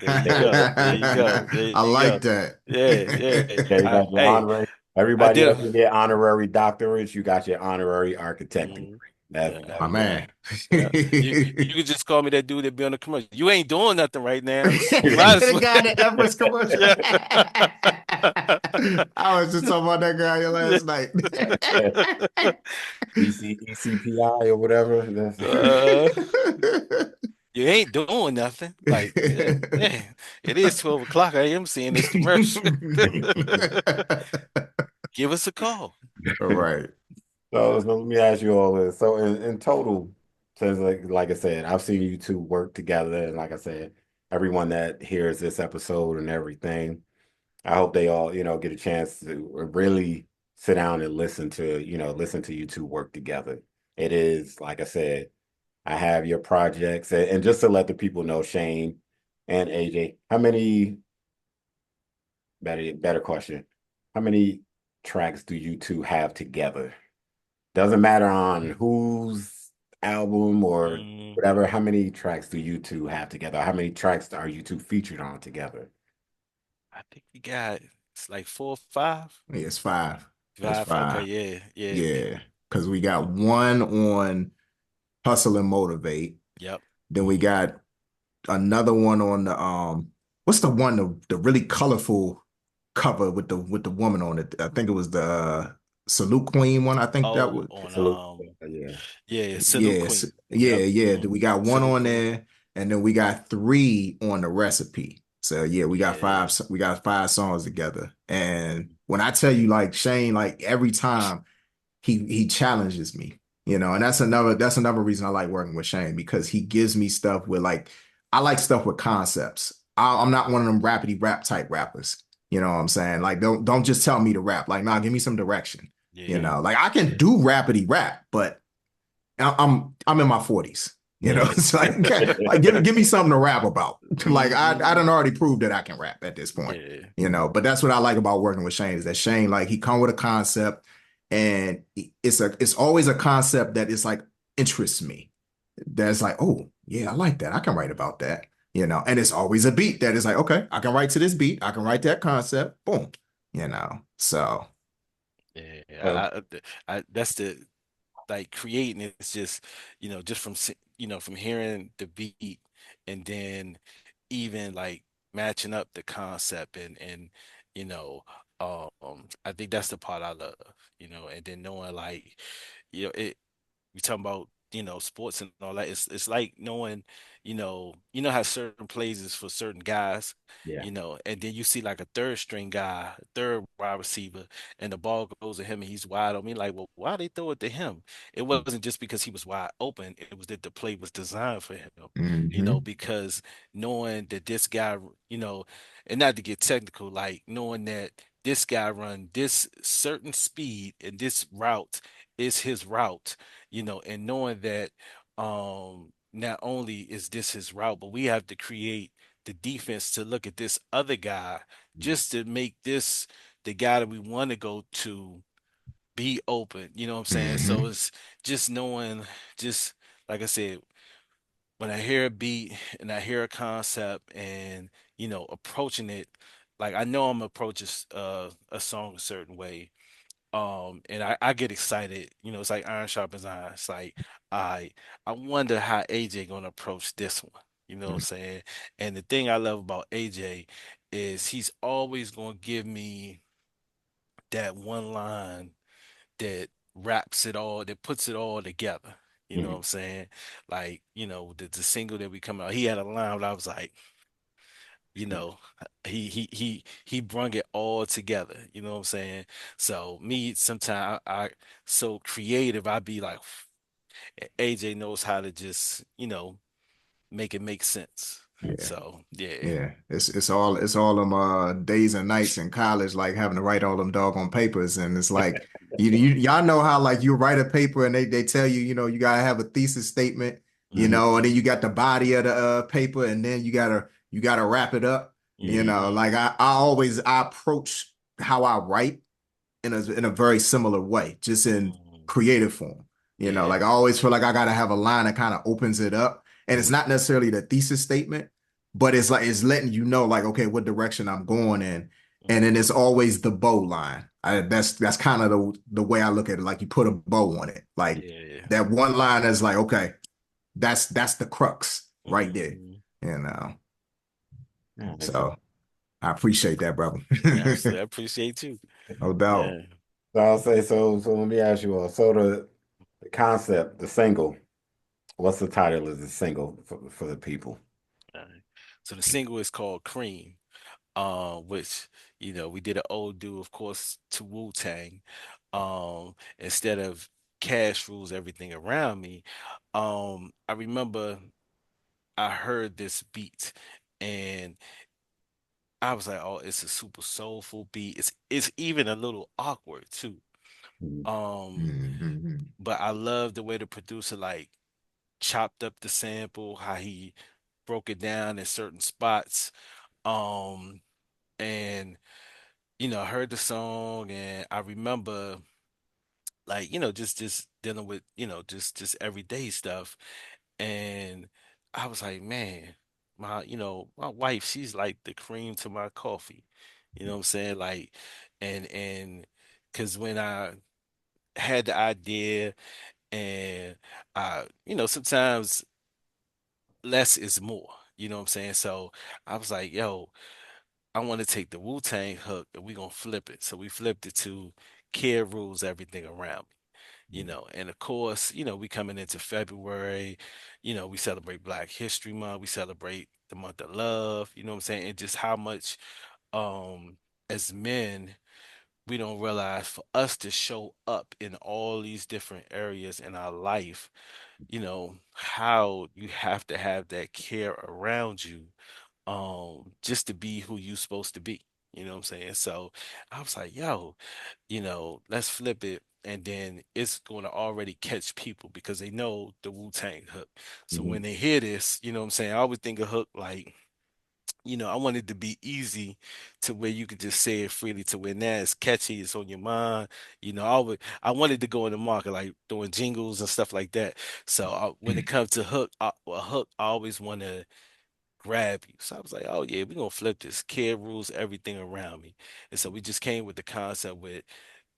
There you go. There you there you go. go. There you go. There I you go. like that. Yeah, yeah. Okay, you got your Hey, honorary. I Everybody did. else can get honorary doctorates. You got your honorary architect degree. Mm, That's yeah, My that's yeah, man. yeah. You could just call me that dude that be on the commercial. You ain't doing nothing right now. You might as The well. guy in the Everest commercial. Yeah. I was just talking about that guy Yeah. last night. ECPI or whatever. That's Uh, you ain't doing nothing. Like, yeah, man, it is 12 o'clock. I am seeing this commercial. Give us a call. All right. so let me ask you all this. So in total. So it's like I said, I've seen you two work together, and like I said, everyone that hears this episode and everything, I hope they all, get a chance to really sit down and listen to you two work together. It is, like I said, I have your projects, and just to let the people know, Shane and AJ, how many, better question, how many tracks do you two have together? Doesn't matter on whose album or Mm, whatever. How many tracks do you two have together? How many tracks are you two featured on together? I think we got it's like 4 or 5. Yeah, it's five. It's 5. Okay, five. yeah, yeah. Yeah. Because we got one on Hustle and Motivate. Yep. Then we Hmm. got another one on the what's the one the really colorful cover with the woman on it. I think it was the Salute Queen one. I think that Oh, was on Salute. Yeah. yeah, Salute yes. Queen. Yeah, Yep. yeah. Hmm. We got one Salute on Queen. there, and then we got three on the recipe. So yeah, we got Yeah. five. We got five songs together. And when I tell you, like Shane, like every time he challenges me, and that's another reason I like working with Shane because he gives me stuff with like I like stuff with concepts. I'm not one of them rapidy rap type rappers. You know what I'm saying? Like don't just tell me to rap. Like nah, give me some direction. Yeah. Like I can do rapidy rap, but I'm in my 40s. Yeah. It's like give me something to rap about. Like I Hmm. done already proved that I can rap at this point. Yeah. But that's what I like about working with Shane is that Shane like he come with a concept and it's always a concept that is like interests me. That's like, oh yeah, I like that. I can write about that. And it's always a beat that is like, okay, I can write to this beat. I can write that concept. Boom. So Yeah. That's the like creating it's just just from from hearing the beat and then even like matching up the concept and you know I think that's the part I love, and then knowing like it we talking about sports and all that. It's like knowing how certain plays is for certain guys, Yeah. and then you see like a third string guy, third wide receiver, and the ball goes to him and he's wide open. Like, well, why they throw it to him? It wasn't just because he was wide open. It was that the play was designed for him. hmm Because knowing that this guy, and not to get technical, like knowing that this guy run this certain speed and this route is his route, and knowing that not only is this his route, but we have to create the defense to look at this other guy just to make this the guy that we want to go to be open. You know what I'm saying? So hmm it's just knowing, just like I said, when I hear a beat and I hear a concept and approaching it, like I know I'm approaching a song a certain way, and I get excited. It's like iron sharpens iron. It's like I I wonder how AJ gonna approach this one. You know what I'm saying? And the thing I love about AJ is he's always gonna give me that one line that wraps it all, that puts it all together. You know what I'm saying? Like, the single that we come out, he had a line where I was like, you know, he brung it all together. You know what I'm saying? So me, sometimes I so creative, I be like, AJ knows how to just, make it make sense. yeah. So yeah. Yeah, it's all them days and nights in college, like having to write all them doggone papers, and it's like y'all know how like you write a paper and they tell you you gotta have a thesis statement, Hmm. and then you got the body of the paper, and then you gotta wrap it up, Hmm. like I approach how I write in a very similar way, just in Hmm. creative form. Yeah. Like I always feel like I gotta have a line that kind of opens it up. And it's not necessarily the thesis statement, but it's like it's letting you know, like, okay, what direction I'm going in. And then it's Hmm. always the bow line. That's kind of the way I look at it. Like you put a bow on it. Like Yeah. that one line is like, okay, that's the crux right there. Hmm. You know. Yeah, that's So I appreciate that, brother. Yeah, I appreciate you. No doubt. Yeah. so I'll say so let me ask you all. So the concept, the single, what's the title of the single for the people? All right. So the single is called Cream, which we did an old do, of course, to Wu Tang. Instead of cash rules everything around me. I remember I heard this beat and I was like, oh, it's a super soulful beat. It's even a little awkward too. Mhm. Um, Mhm. but I love the way the producer like chopped up the sample, how he broke it down in certain spots. Um, and I heard the song and I remember like, just dealing with, just everyday stuff. And I was like, man, my wife, she's like the cream to my coffee. You know what I'm saying? Like, and because when I had the idea and sometimes less is more. You know what I'm saying? So I was like, yo, I want to take the Wu-Tang hook and we gonna flip it. So we flipped it to care rules everything around me, and of course, we coming into February, we celebrate Black History Month, we celebrate the month of love, you know what I'm saying? And just how much as men we don't realize for us to show up in all these different areas in our life, how you have to have that care around you just to be who you supposed to be. You know what I'm saying? So I was like, yo, let's flip it. And then it's going to already catch people because they know the Wu-Tang hook. So Mhm. when they hear this, you know what I'm saying? I always think a hook like, I want it to be easy to where you could just say it freely to where now it's catchy, it's on your mind. I wanted to go in the market like doing jingles and stuff like that. So when it comes to hook, I always want to grab you. So I was like, oh yeah, we're gonna flip this. Care rules everything around me. And so we just came with the concept with,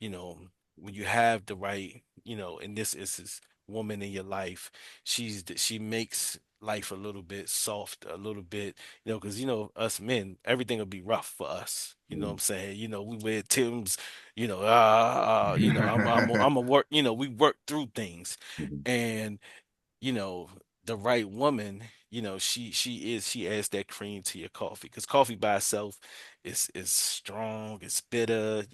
you know, when you have the right, in this instance, woman in your life, she makes life a little bit soft, a little bit, because us men, everything will be rough for us. You know what I'm Mhm. saying? We wear Tim's, I'm a work, we work through things. Mhm. And you know, the right woman, she adds that cream to your coffee. Because coffee by itself is strong, it's bitter,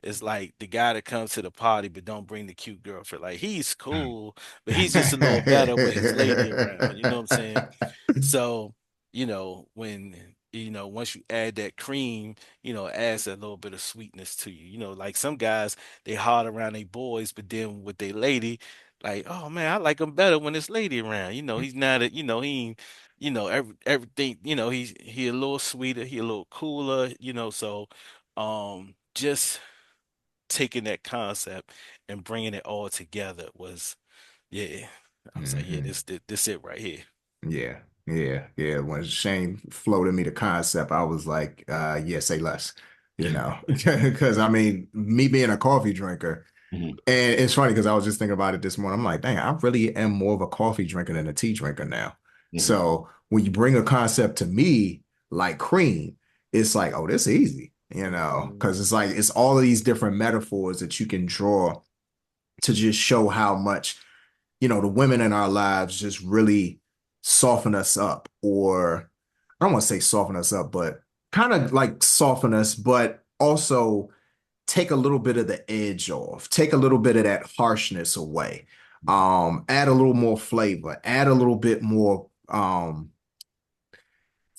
it's like the guy that comes to the party but don't bring the cute girlfriend. Like he's cool, but he's just a little better with his lady around. You know what I'm saying? So, when once you add that cream, it adds a little bit of sweetness to you. Like some guys, they hard around their boys, but then with their lady, like, oh man, I like him better when his lady around. He's not a, he ain't, everything, he a little sweeter, he a little cooler, so just taking that concept and bringing it all together was, yeah. I was like, yeah, Mhm. this it right here. Yeah, yeah. When Shane floated me the concept, I was like, yeah, say less, because I mean, me being a coffee drinker, Mhm. and it's funny because I was just thinking about it this morning. I'm like, dang, I really am more of a coffee drinker than a tea drinker now. Mhm. So when you bring a concept to me like cream, it's like, oh, this easy, Mhm. because it's like it's all of these different metaphors that you can draw to just show how much the women in our lives just really soften us up, or I don't want to say soften us up, but kind of like soften us, but also take a little bit of the edge off, take a little bit of that harshness away, add a little more flavor, add a little bit more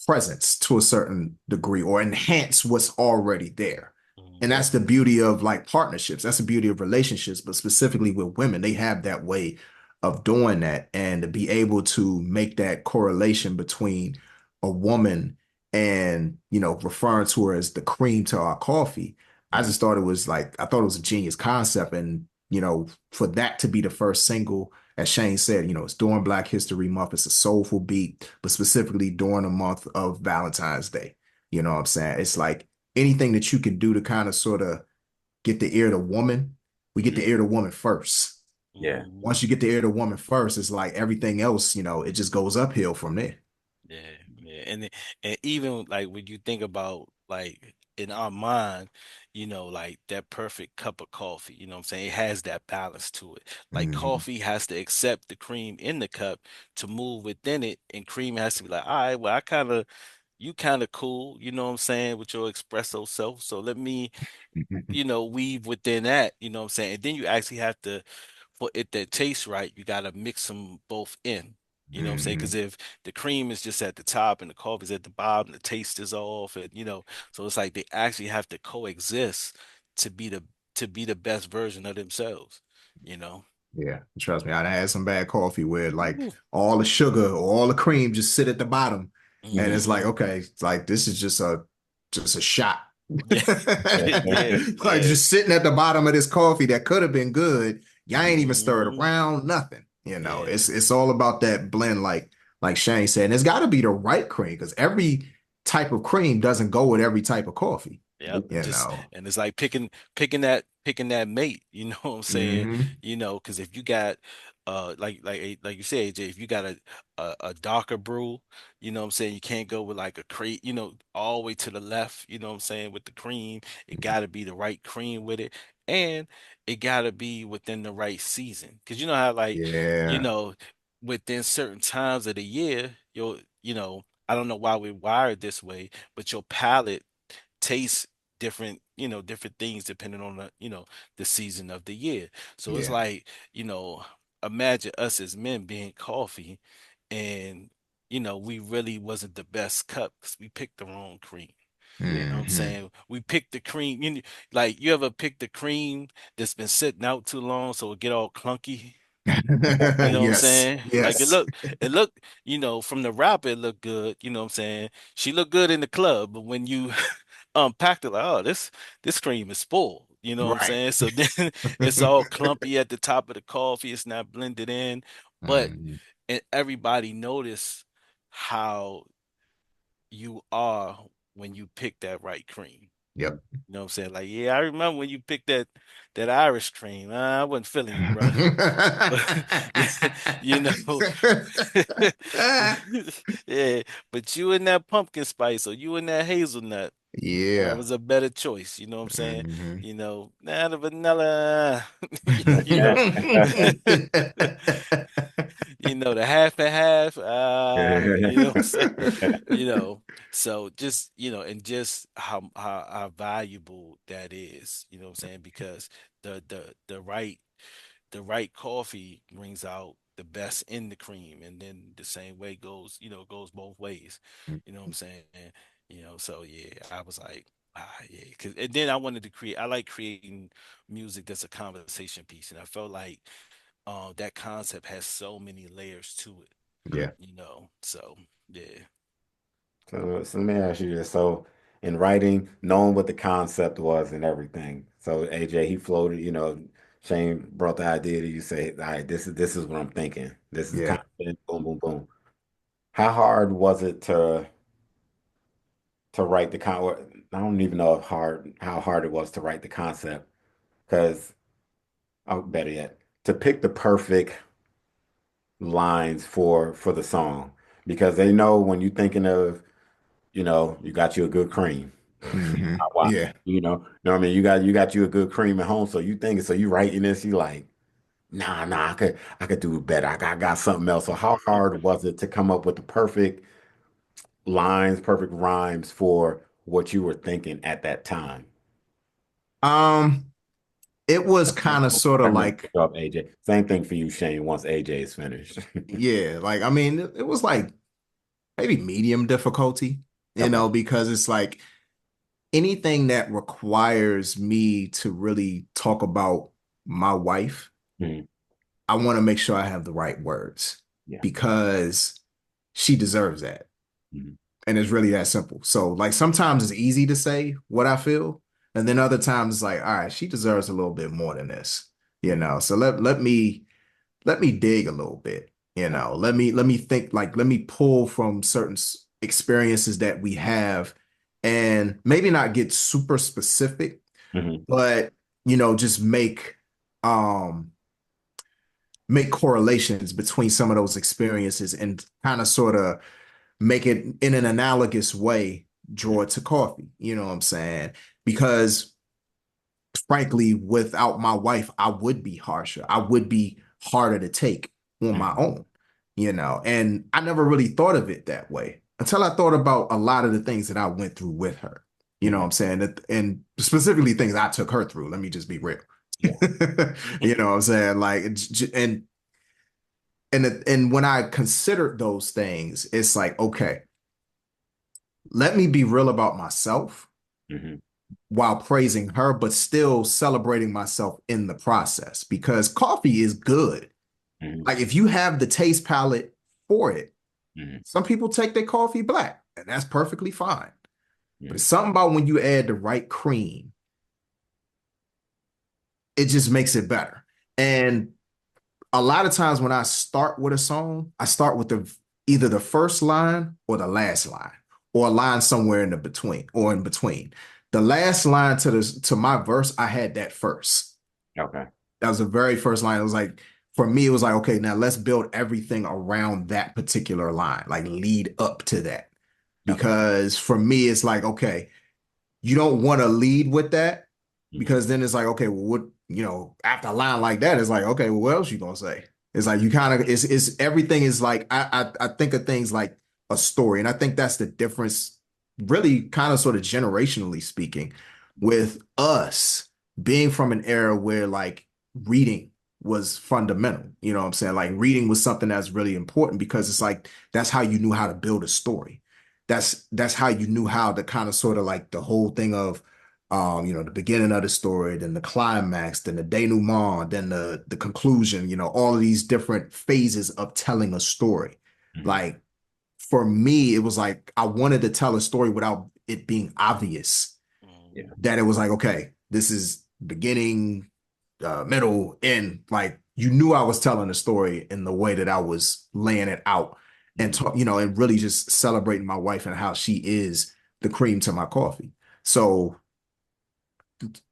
presence to a certain degree, or enhance what's already there. And Mhm. that's the beauty of like partnerships. That's the beauty of relationships, but specifically with women, they have that way of doing that. And to be able to make that correlation between a woman and, referring to her as the cream to our coffee, I Mhm. just thought it was like, I thought it was a genius concept. And, for that to be the first single, as Shane said, it's during Black History Month. It's a soulful beat, but specifically during the month of Valentine's Day. You know what I'm saying? It's like anything that you can do to kind of sort of get the ear of the woman, we get the Mhm. ear of the woman first. Yeah. Mhm. Once you get the ear of the woman first, it's like everything else, it just goes uphill from there. Yeah, yeah, and even like when you think about like in our mind, like that perfect cup of coffee, you know what I'm saying? It has that balance to it. Like Mhm. coffee has to accept the cream in the cup to move within it, and cream has to be like, all right, well, you kind of cool, you know what I'm saying, with your espresso self. So let me, weave within that, you know what I'm saying? And then you actually have to for it to taste right, you gotta mix them both in. You know what I'm saying? Because Hmm. if the cream is just at the top and the coffee's at the bottom, the taste is off, and so it's like they actually have to coexist to be the to be the best version of themselves. You know? Yeah, trust me, I had some bad coffee where like Ooh. all the sugar or all the cream just sit at the bottom, and it's like, Hmm. okay, it's like this is just a shot. Yeah, yeah, Like yeah. just sitting at the bottom of this coffee that could have been good. Y'all ain't even stirred Hmm. around, nothing. Yeah. It's all about that blend, like Shane said. And it's got to be the right cream because every type of cream doesn't go with every type of coffee. Yep, You know. and it's like picking that mate, you know what I'm saying? Hmm. Because if you got like you said, AJ, if you got a darker brew, you know what I'm saying, you can't go with like a cream, all the way to the left, you know what I'm saying, with the cream. It gotta be the right cream with it, and it gotta be within the right season. Because you know how like, you Yeah. know, within certain times of the year, I don't know why we're wired this way, but your palate taste different, different things depending on the season of the year. So it's Yeah. like, imagine us as men being coffee and we really wasn't the best cup because we picked the wrong cream. You know what I'm Hmm. saying? We picked the cream, like you ever picked the cream that's been sitting out too long so it get all clunky? You know what I'm Yes. saying? Like Yes. it look, from the wrapper it looked good, you know what I'm saying? She looked good in the club, but when you unpacked it, like, oh, this cream is full, you know what I'm Right. saying? So then it's all clumpy at the top of the coffee, it's not blended in, but Mhm. and everybody notice how you are when you pick that right cream. Yep. You know what I'm saying? Like, yeah, I remember when you picked that Irish cream. I wasn't feeling you, bro. But you know, yeah. But you in that pumpkin spice or you in that hazelnut, that Yeah. was a better choice. You know what I'm saying? Mhm. Nah, the vanilla. You know, the half and half. You know what I'm saying? You know, so just and just how valuable that is. You know what I'm saying? Because the right coffee brings out the best in the cream, and then the same way goes both ways. You know what I'm saying? So yeah, I was like, yeah, and then I wanted to create. I like creating music that's a conversation piece, and I felt like that concept has so many layers to it. Yeah. So yeah. So let me ask you this. So in writing, knowing what the concept was and everything. So AJ, he floated, Shane brought the idea to you say, all right, this is what I'm thinking. This is Yeah. content, boom, boom, boom. How hard was it to write the I don't even know how hard it was to write the concept. Because oh, better yet, to pick the perfect lines for the song. Because they know when you're thinking of, you got you a good cream. Why? Yeah. What I mean? You got you a good cream at home, so you thinking, so you writing this, you like, nah, I could do it better. I got something else. So how hard was it to come up with the perfect lines, perfect rhymes for what you were thinking at that time? Um, it was kind of sort of Turn this like, up, AJ. Same thing for you, Shane, once AJ is finished. yeah, like I mean, it was like maybe medium difficulty, Okay. because it's like anything that requires me to really talk about my wife, Mhm. I want to make sure I have the right words Yeah. because she deserves that. Mhm. And it's really that simple. So like sometimes it's easy to say what I feel, and then other times it's like, all right, she deserves a little bit more than this. So let me dig a little bit, Okay. let me think, like let me pull from certain experiences that we have and maybe not get super specific, Mhm. but just make correlations between some of those experiences and kind of sort of make it in an analogous way, draw it to coffee. You know what I'm saying? Because frankly, without my wife, I would be harsher. I would be harder to take on my Mhm. own. And I never really thought of it that way until I thought about a lot of the things that I went through with her. You know what Mhm. I'm saying? And specifically things I took her through. Let me just be real. Yeah. You know what I'm saying? Like, and when I considered those things, it's like, okay, let me be real about myself Hmm. while praising her, but still celebrating myself in the process because coffee is good. Hmm. Like if you have the taste palette for it, Hmm. some people take their coffee black, and that's perfectly fine. But Hmm. it's something about when you add the right cream, it just makes it better. And a lot of times when I start with a song, I start with the either the first line or the last line, or a line somewhere in the between or in between. The last line to my verse, I had that first. Okay. That was the very first line. It was like, for me, it was like, okay, now let's build everything around that particular line, like lead up to that. Okay. Because for me, it's like, okay, you don't want to lead with that Hmm. because then it's like, okay, well, what, after a line like that, it's like, okay, well, what else you gonna say? It's like you kind of it's everything is like I think of things like a story, and I think that's the difference, really, kind of sort of generationally speaking, with us being from an era where like reading was fundamental. You know what I'm saying? Like reading was something that's really important because it's like that's how you knew how to build a story. That's how you knew how to kind of sort of like the whole thing of the beginning of the story, then the climax, then the denouement, then the conclusion, all of these different phases of telling a story. Hmm. Like for me, it was like I wanted to tell a story without it being obvious Yeah. that it was like, okay, this is beginning, middle, end. Like you knew I was telling a story in the way that I was laying it out and Hmm. and really just celebrating my wife and how she is the cream to my coffee. So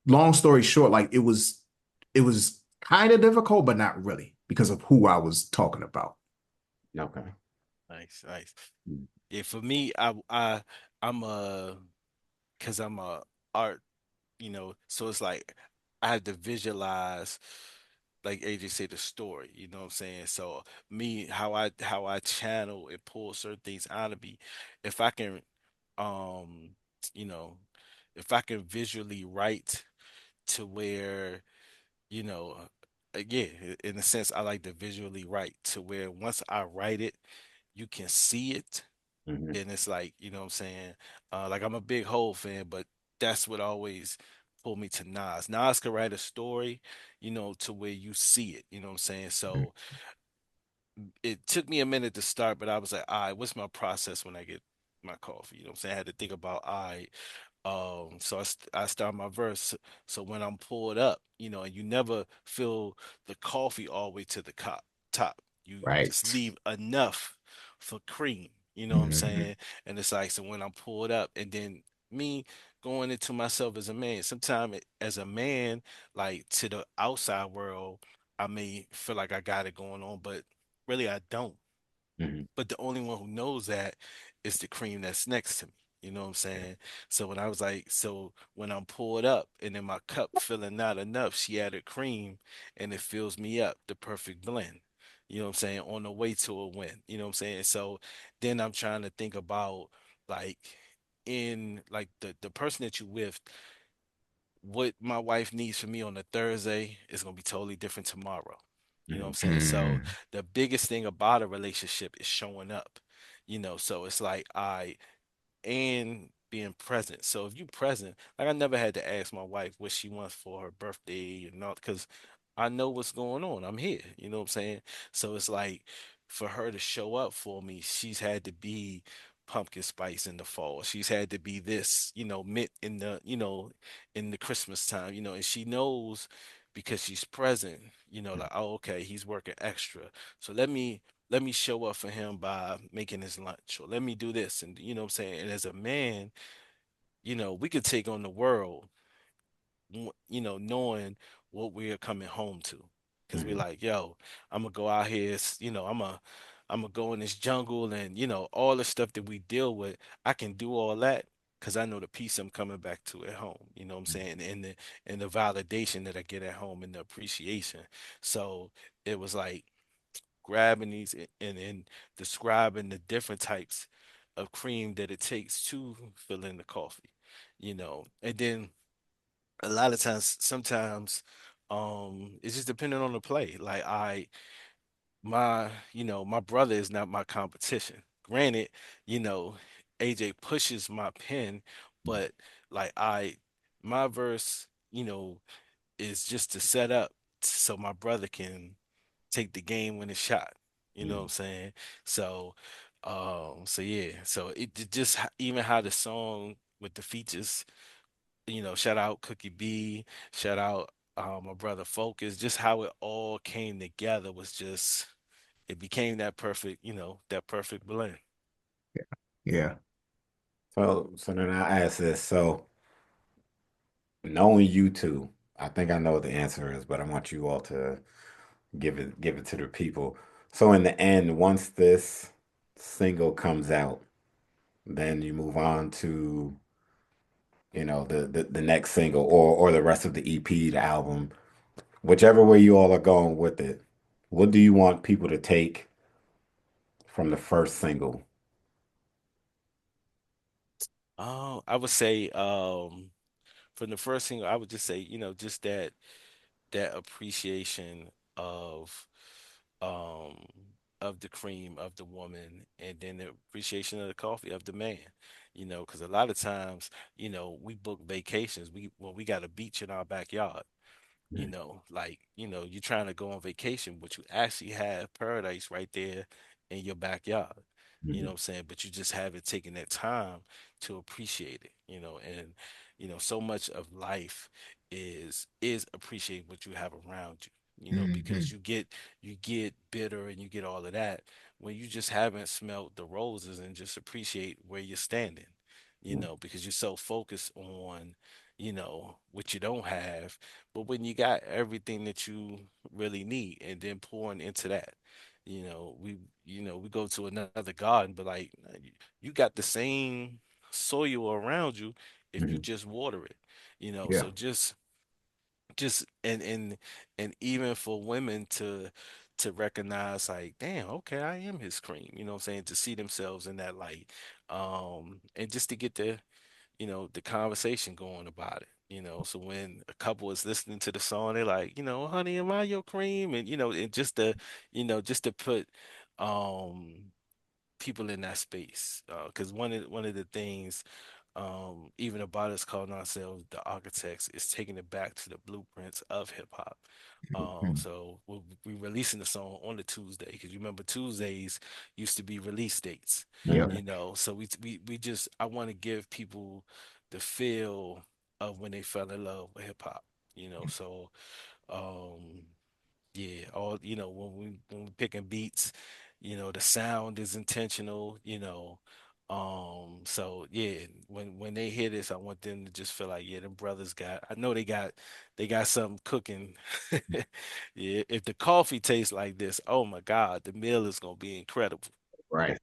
long story short, like it was kind of difficult, but not really because of who I was talking about. Okay. Nice, nice. Mm. Yeah, for me, I'm a because I'm a art, so it's like I have to visualize, like AJ said, the story. You know what I'm saying? So me, how I channel and pull certain things out of me, if I can, um, you know, if I can visually write to where, you know, yeah, in a sense, I like to visually write to where once I write it, you can see it. Hmm. And it's like, you know what I'm saying? Like I'm a big Hov fan, but that's what always pulled me to Nas. Nas could write a story, to where you see it, you know what I'm saying? So it took me a minute to start, but I was like, all right, what's my process when I get my coffee? You know what I'm saying? I had to think about, all right, so I start my verse. So when I'm pulled up, and you never fill the coffee all the way to the top. You just Right. leave enough for cream. You know what I'm Mhm. saying? And it's like, so when I'm pulled up, and then me going into myself as a man, sometimes as a man, like to the outside world, I may feel like I got it going on, but really I don't. Hmm. But the only one who knows that is the cream that's next to me. You know what I'm saying? So when I was like, so when I'm pulled up and in my cup filling not enough, she added cream and it fills me up, the perfect blend. You know what I'm saying? On the way to a win. You know what I'm saying? So then I'm trying to think about like in like the person that you with, what my wife needs from me on a Thursday is gonna be totally different tomorrow. You know what I'm Hmm. saying? So Mhm. the biggest thing about a relationship is showing up. So it's like and being present. So if you present, like I never had to ask my wife what she wants for her birthday and all, because I know what's going on. I'm here. You know what I'm saying? So it's like for her to show up for me, she's had to be pumpkin spice in the fall. She's had to be this, mint in the Christmas time, and she knows because she's present, like, oh, okay, he's working extra. So let me show up for him by making his lunch, or let me do this. And you know what I'm saying? And as a man, we could take on the world, knowing what we're coming home to. Cause we're Hmm. like, yo, I'm gonna go out here, I'm gonna go in this jungle and, all the stuff that we deal with, I can do all that because I know the peace I'm coming back to at home. You know what I'm saying? And the validation that I get at home and the appreciation. So it was like grabbing these and describing the different types of cream that it takes to fill in the coffee, and then a lot of times, sometimes It's just depending on the play. Like my brother is not my competition. Granted, you know, AJ pushes my pen, but like my verse, is just to set up so my brother can take the game when it's shot. You know what I'm Mm. saying? So, so yeah. So just even how the song with the features, shout out Cookie B, shout out my brother Focus, just how it all came together was just it became that perfect blend. Yeah. So then I ask this. So knowing you two, I think I know what the answer is, but I want you all to give it to the people. So in the end, once this single comes out, then you move on to, the next single or the rest of the EP, the album, whichever way you all are going with it. What do you want people to take from the first single? I would say from the first single, I would just say, just that appreciation of um the cream of the woman, and then the appreciation of the coffee of the man. Because a lot of times, we book vacations. We got a beach in our backyard. Like, you're trying to go on vacation, but you actually have paradise right there in your backyard. You know Mhm. what I'm saying? But you just haven't taken that time to appreciate it, and so much of life is appreciate what you have around you, because Hmm. you get bitter and you get all of that when you just haven't smelt the roses and just appreciate where you're standing, because you're so focused on, what you don't have, but when you got everything that you really need and then pouring into that, we go to another garden, but like you got the same soil around you if you Mhm. just water it, Yeah. so just and even for women to recognize like, damn, okay, I am his cream, what I'm saying, to see themselves in that light, and just to get the conversation going about it. So when a couple is listening to the song, they're like, honey, am I your cream? And and just to put um people in that space. Because one of the things even about us calling ourselves the architects is taking it back to the blueprints of hip hop. Mhm. So we're releasing the song on the Tuesday because you remember Tuesdays used to be release dates, Yep. Mhm. so we just I want to give people the feel of when they fell in love with hip hop, so um yeah, all when we picking beats, the sound is intentional, so yeah, when they hear this, I want them to just feel like, yeah, them brothers I know they got something cooking. Yeah, if the coffee tastes like this, oh my God, the meal is gonna be incredible. Right.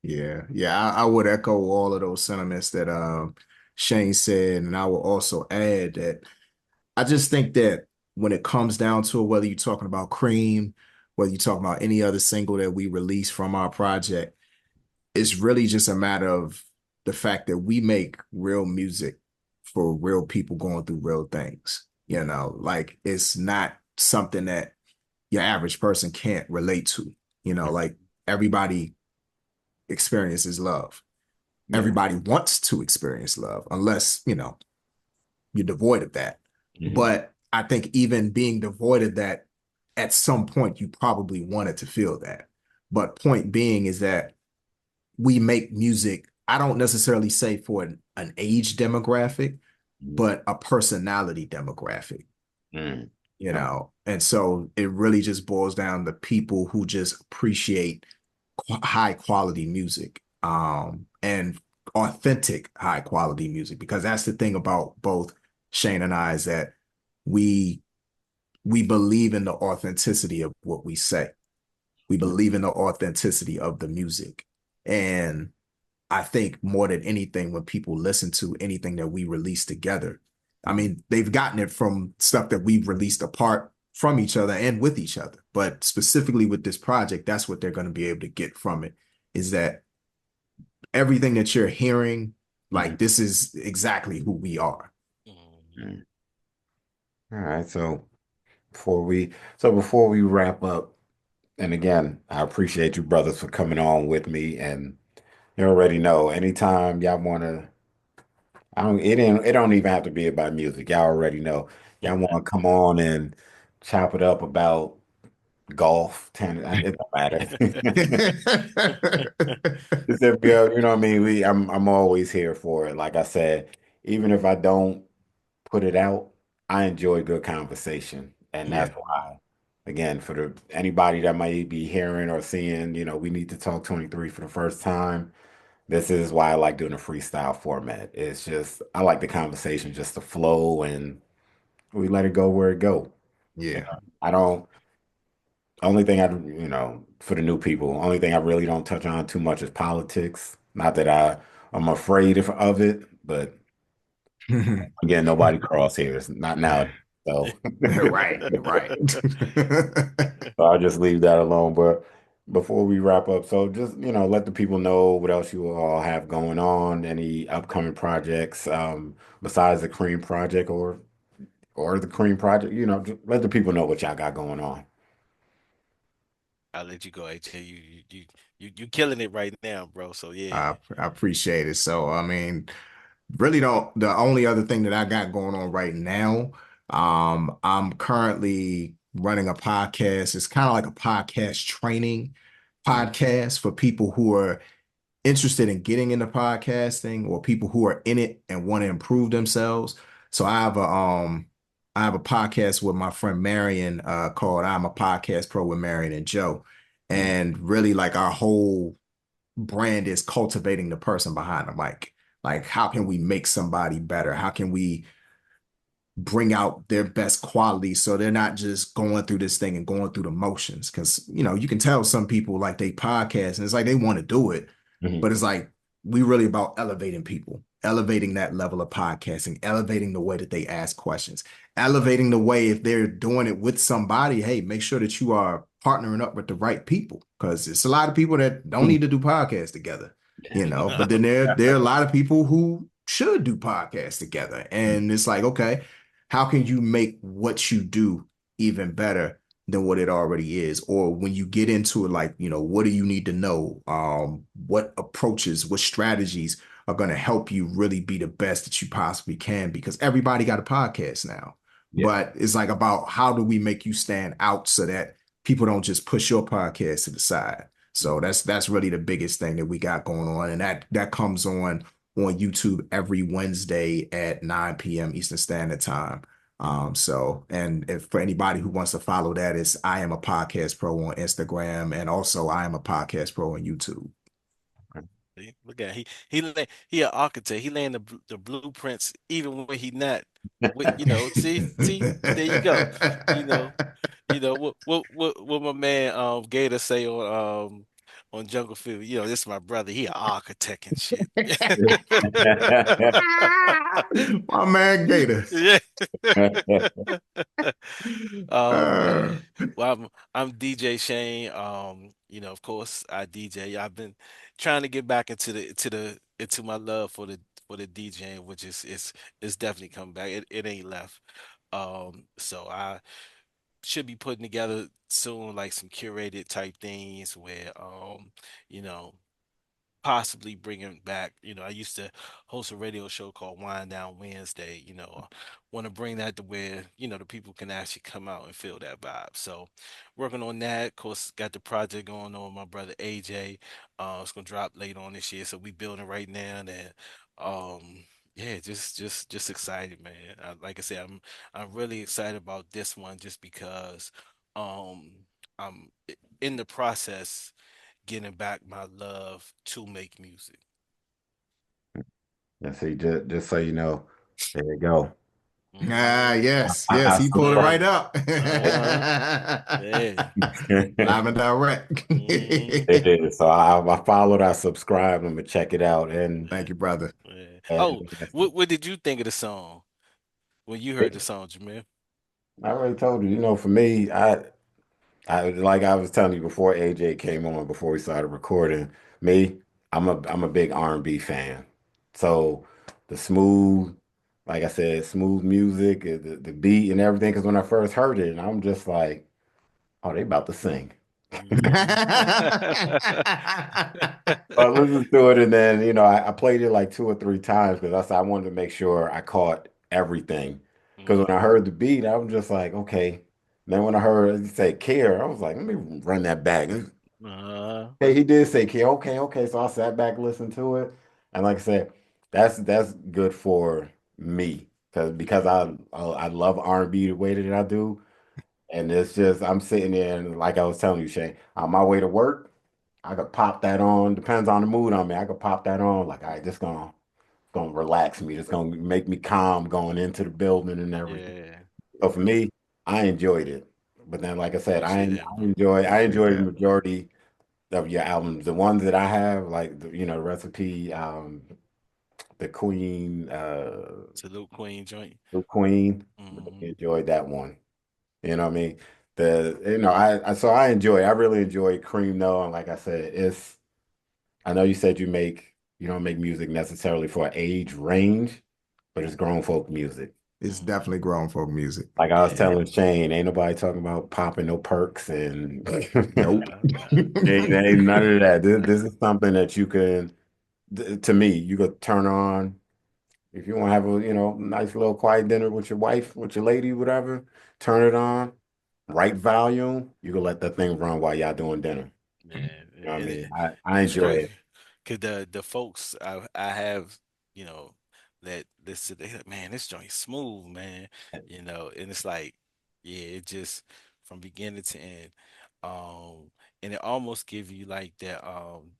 Yeah. Yeah. I would echo all of those sentiments that Shane said. And I will also add that I just think that when it comes down to it, whether you're talking about Cream, whether you're talking about any other single that we release from our project, it's really just a matter of the fact that we make real music for real people going through real things. Like it's not something that your average person can't relate to. Like everybody experiences love. Yeah. Everybody wants to experience love, unless, you're devoid of that. Mhm. But I think even being devoid of that, at some point, you probably wanted to feel that. But point being is that we make music, I don't necessarily say for an age demographic, Mhm. but a personality demographic, Mhm. you Okay. know? And so it really just boils down to people who just appreciate high quality music, and authentic high quality music, because that's the thing about both Shane and I is that we we believe in the authenticity of what we say. We believe in the authenticity of the music. And I think more than anything, when people listen to anything that we release together, I Mhm. mean, they've gotten it from stuff that we've released apart from each other and with each other. But specifically with this project, that's what they're going to be able to get from it, is that everything that you're hearing, Mhm. like this is exactly who we are. Mhm. Mhm. All right. So before we wrap up, and again, I appreciate you brothers for coming on with me. And you already know, anytime y'all wanna, it don't even have to be about music. Y'all already know. Y'all wanna come on and chop it up about golf, tennis, it don't matter. Just if you know what I mean, I'm always here for it. Like I said, even if I don't put it out, I enjoy good conversation. And that's Yeah, why, again, for the anybody that might be hearing or seeing, we need to talk 23 for the first time. This is why I like doing a freestyle format. It's just I like the conversation just to flow and we let it go where it go. You yeah. know, I don't only thing for the new people, only thing I really don't touch on too much is politics. Not that I'm afraid of it, but again, nobody crosshairs, not now. So, Right, right. so I'll just leave that alone. But before we wrap up, so just let the people know what else you all have going on, any upcoming projects besides the Cream Project or the Cream Project. Just let the people know what y'all got going on. I'll let you go, AJ. You killing it right now, bro. So yeah. I appreciate it. So, I mean, really don't, the only other thing that I got going on right now, I'm currently running a podcast. It's kind of like a podcast training Mhm. podcast for people who are interested in getting into podcasting or people who are in it and want to improve themselves. So I have a podcast with my friend Marion called I'm a Podcast Pro with Marion and Joe. Mhm. And really like our whole brand is cultivating the person behind the mic. Like how can we make somebody better? How can we bring out their best qualities so they're not just going through this thing and going through the motions? Because you can tell some people like they podcast and it's like they want to do it, Mhm. but it's like we really about elevating people, elevating that level of podcasting, elevating the way that they ask questions, elevating the way if they're doing it with somebody, hey, make sure that you are partnering up with the right people because it's a lot of people that don't need to do podcasts together, but then there are a lot of people who should do podcasts together. And it's like, okay, how can you make what you do even better than what it already is? Or when you get into it, like, what do you need to know? What approaches, what strategies are going to help you really be the best that you possibly can? Because everybody got a podcast now. Yeah. But it's like about how do we make you stand out so that people don't just push your podcast to the side. So that's really the biggest thing that we got going on. And that comes on YouTube every Wednesday at 9 p.m. Eastern Standard Time. So, and if for anybody who wants to follow that, it's I am a podcast pro on Instagram and also I am a podcast pro on YouTube. See, look at he an architect. He laying the blueprints even when he not with see there you go. You know what my man Gator say on Jungle Fever. This is my brother. He an architect and shit. My man Gator. Yeah. Oh man. Uh, Well, I'm DJ Shane. Of course I DJ. I've been trying to get back into my love for the DJing, which is definitely come back. It ain't left. So I should be putting together soon like some curated type things where you know possibly bringing back, I used to host a radio show called Wind Down Wednesday. Want to bring that to where, the people can actually come out and feel that vibe. So working on that. Of course, got the project going on with my brother AJ. It's gonna drop later on this year. So we building right now and yeah, just excited, man. Like I said, I'm really excited about this one just because um I'm in the process getting back my love to make music. And see, just so you know, there you go. Hmm. yes, I he pulled it right Yeah. up. Uh-huh. Yeah. Live and direct. Hmm. It is. So I followed, I subscribed, I'm gonna check it out, Thank you, brother. Yeah. Oh, and what did you think of the song when you heard the song, Jameer? I already told you. For me, I like I was telling you before AJ came on, before we started recording. Me, I'm a big R&B fan. So the smooth, like I said, smooth music, the beat and everything. Because when I first heard it, and I'm just like, oh, they about to sing. Hmm. I listened to it, and then I played it like two or three times because I wanted to make sure I caught everything. Because when I Hmm. heard the beat, I was just like, okay. Then when I heard it say care, I was like, let me run that back. Uh, Hey, he did say care. Okay, okay. So I sat back, listened to it, and like I said, that's good for me because I love R&B the way that I do, and it's just I'm sitting there and like I was telling you, Shane, on my way to work, I could pop that on. Depends on the mood I'm in. I could pop that on. Like, all right, this gonna relax me. It's gonna make me calm going into the building and everything. yeah. So for me, I enjoyed it. But then, like I said, Appreciate that, bro. I Appreciate enjoy the that. majority of your albums. The ones that I have, like the Recipe, the Queen, Salute Queen joint. the Queen. Hmm. Enjoyed that one. You know what I mean? I enjoy. I really enjoy Cream though, and like I said, it's. I know you said you don't make music necessarily for an age range, but it's grown folk music. It's Hmm. definitely grown folk music. Like I was Yeah. telling Shane, ain't nobody talking about popping no perks and Nope. Nah, nah. ain't none of that. This is something that you can, to me, you could turn on if you want to have a, nice little quiet dinner with your wife, with your lady, whatever. Turn it on, right volume. You can let that thing run while y'all doing dinner. Man, You know what I and mean? I it's enjoy crazy it. because the folks I have, you know, that listen, they like, man, this joint smooth, man, and it's like, yeah, it just from beginning to end, um, and it almost give you like that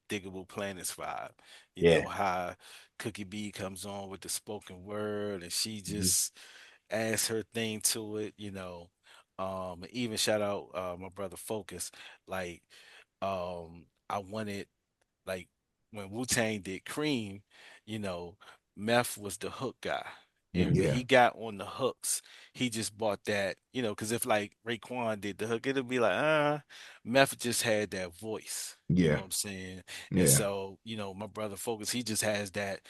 Diggable Planets vibe, Yeah. how Cookie B comes on with the spoken word and she Mhm. just adds her thing to it, even shout out my brother Focus, like I wanted like when Wu Tang did Cream, you know, Meth was the hook guy. And when Mhm. Yeah. he got on the hooks, he just bought that, because if like Raekwon did the hook, it'd be like, Meth just had that voice. You know Yeah. what I'm saying? And Yeah. so, my brother Focus, he just has that,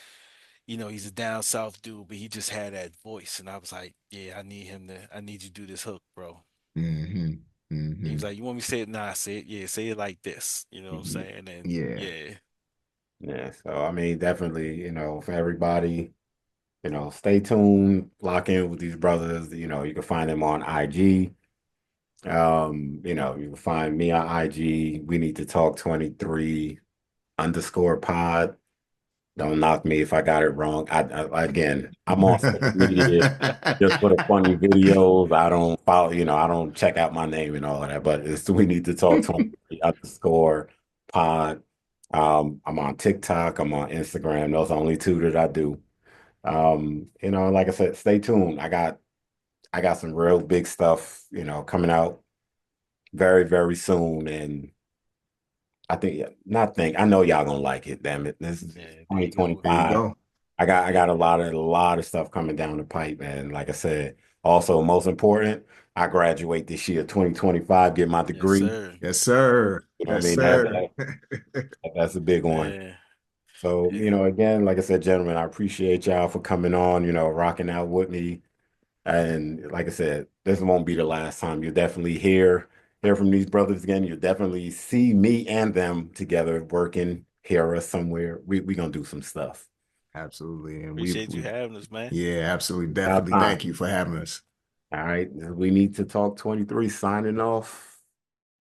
he's a down south dude, but he just had that voice. And I was like, yeah, I need you to do this hook, bro. Hmm. He was Hmm. like, "You want me to say it?" Nah, say it. Yeah, say it like this. You know what I'm saying? And Yeah. yeah, Yeah. So I mean, definitely, for everybody, stay tuned, lock in with these brothers. You can find them on IG. You can find me on IG. We need to talk 23 underscore pod. Don't knock me if I got it wrong. Again, I'm on social media just for the funny videos. I don't follow, I don't check out my name and all of that, but it's we need to talk 23 underscore pod. I'm on TikTok, I'm on Instagram. Those are the only two that I do. Like I said, stay tuned. I got some real big stuff, coming out very, very soon. And I know y'all gonna like it, damn it. This is yeah. There you go. There you 2025. go. I Yeah. got a lot of stuff coming down the pipe, man. Like I said, also most important, I graduate this year, 2025, get my Yes, degree. sir. Yes, sir. You know what I Yes, mean? sir. That's a big one. Man. So, Yeah. again, like I said, gentlemen, I appreciate y'all for coming on, rocking out with me. And like I said, this won't be the last time. You'll definitely hear from these brothers again. You'll definitely see me and them together working, hear us somewhere. We gonna do some stuff. Absolutely. And Appreciate you having us, man. yeah, absolutely. About Definitely. time. Thank you for having us. All right. We need to talk 23 signing off.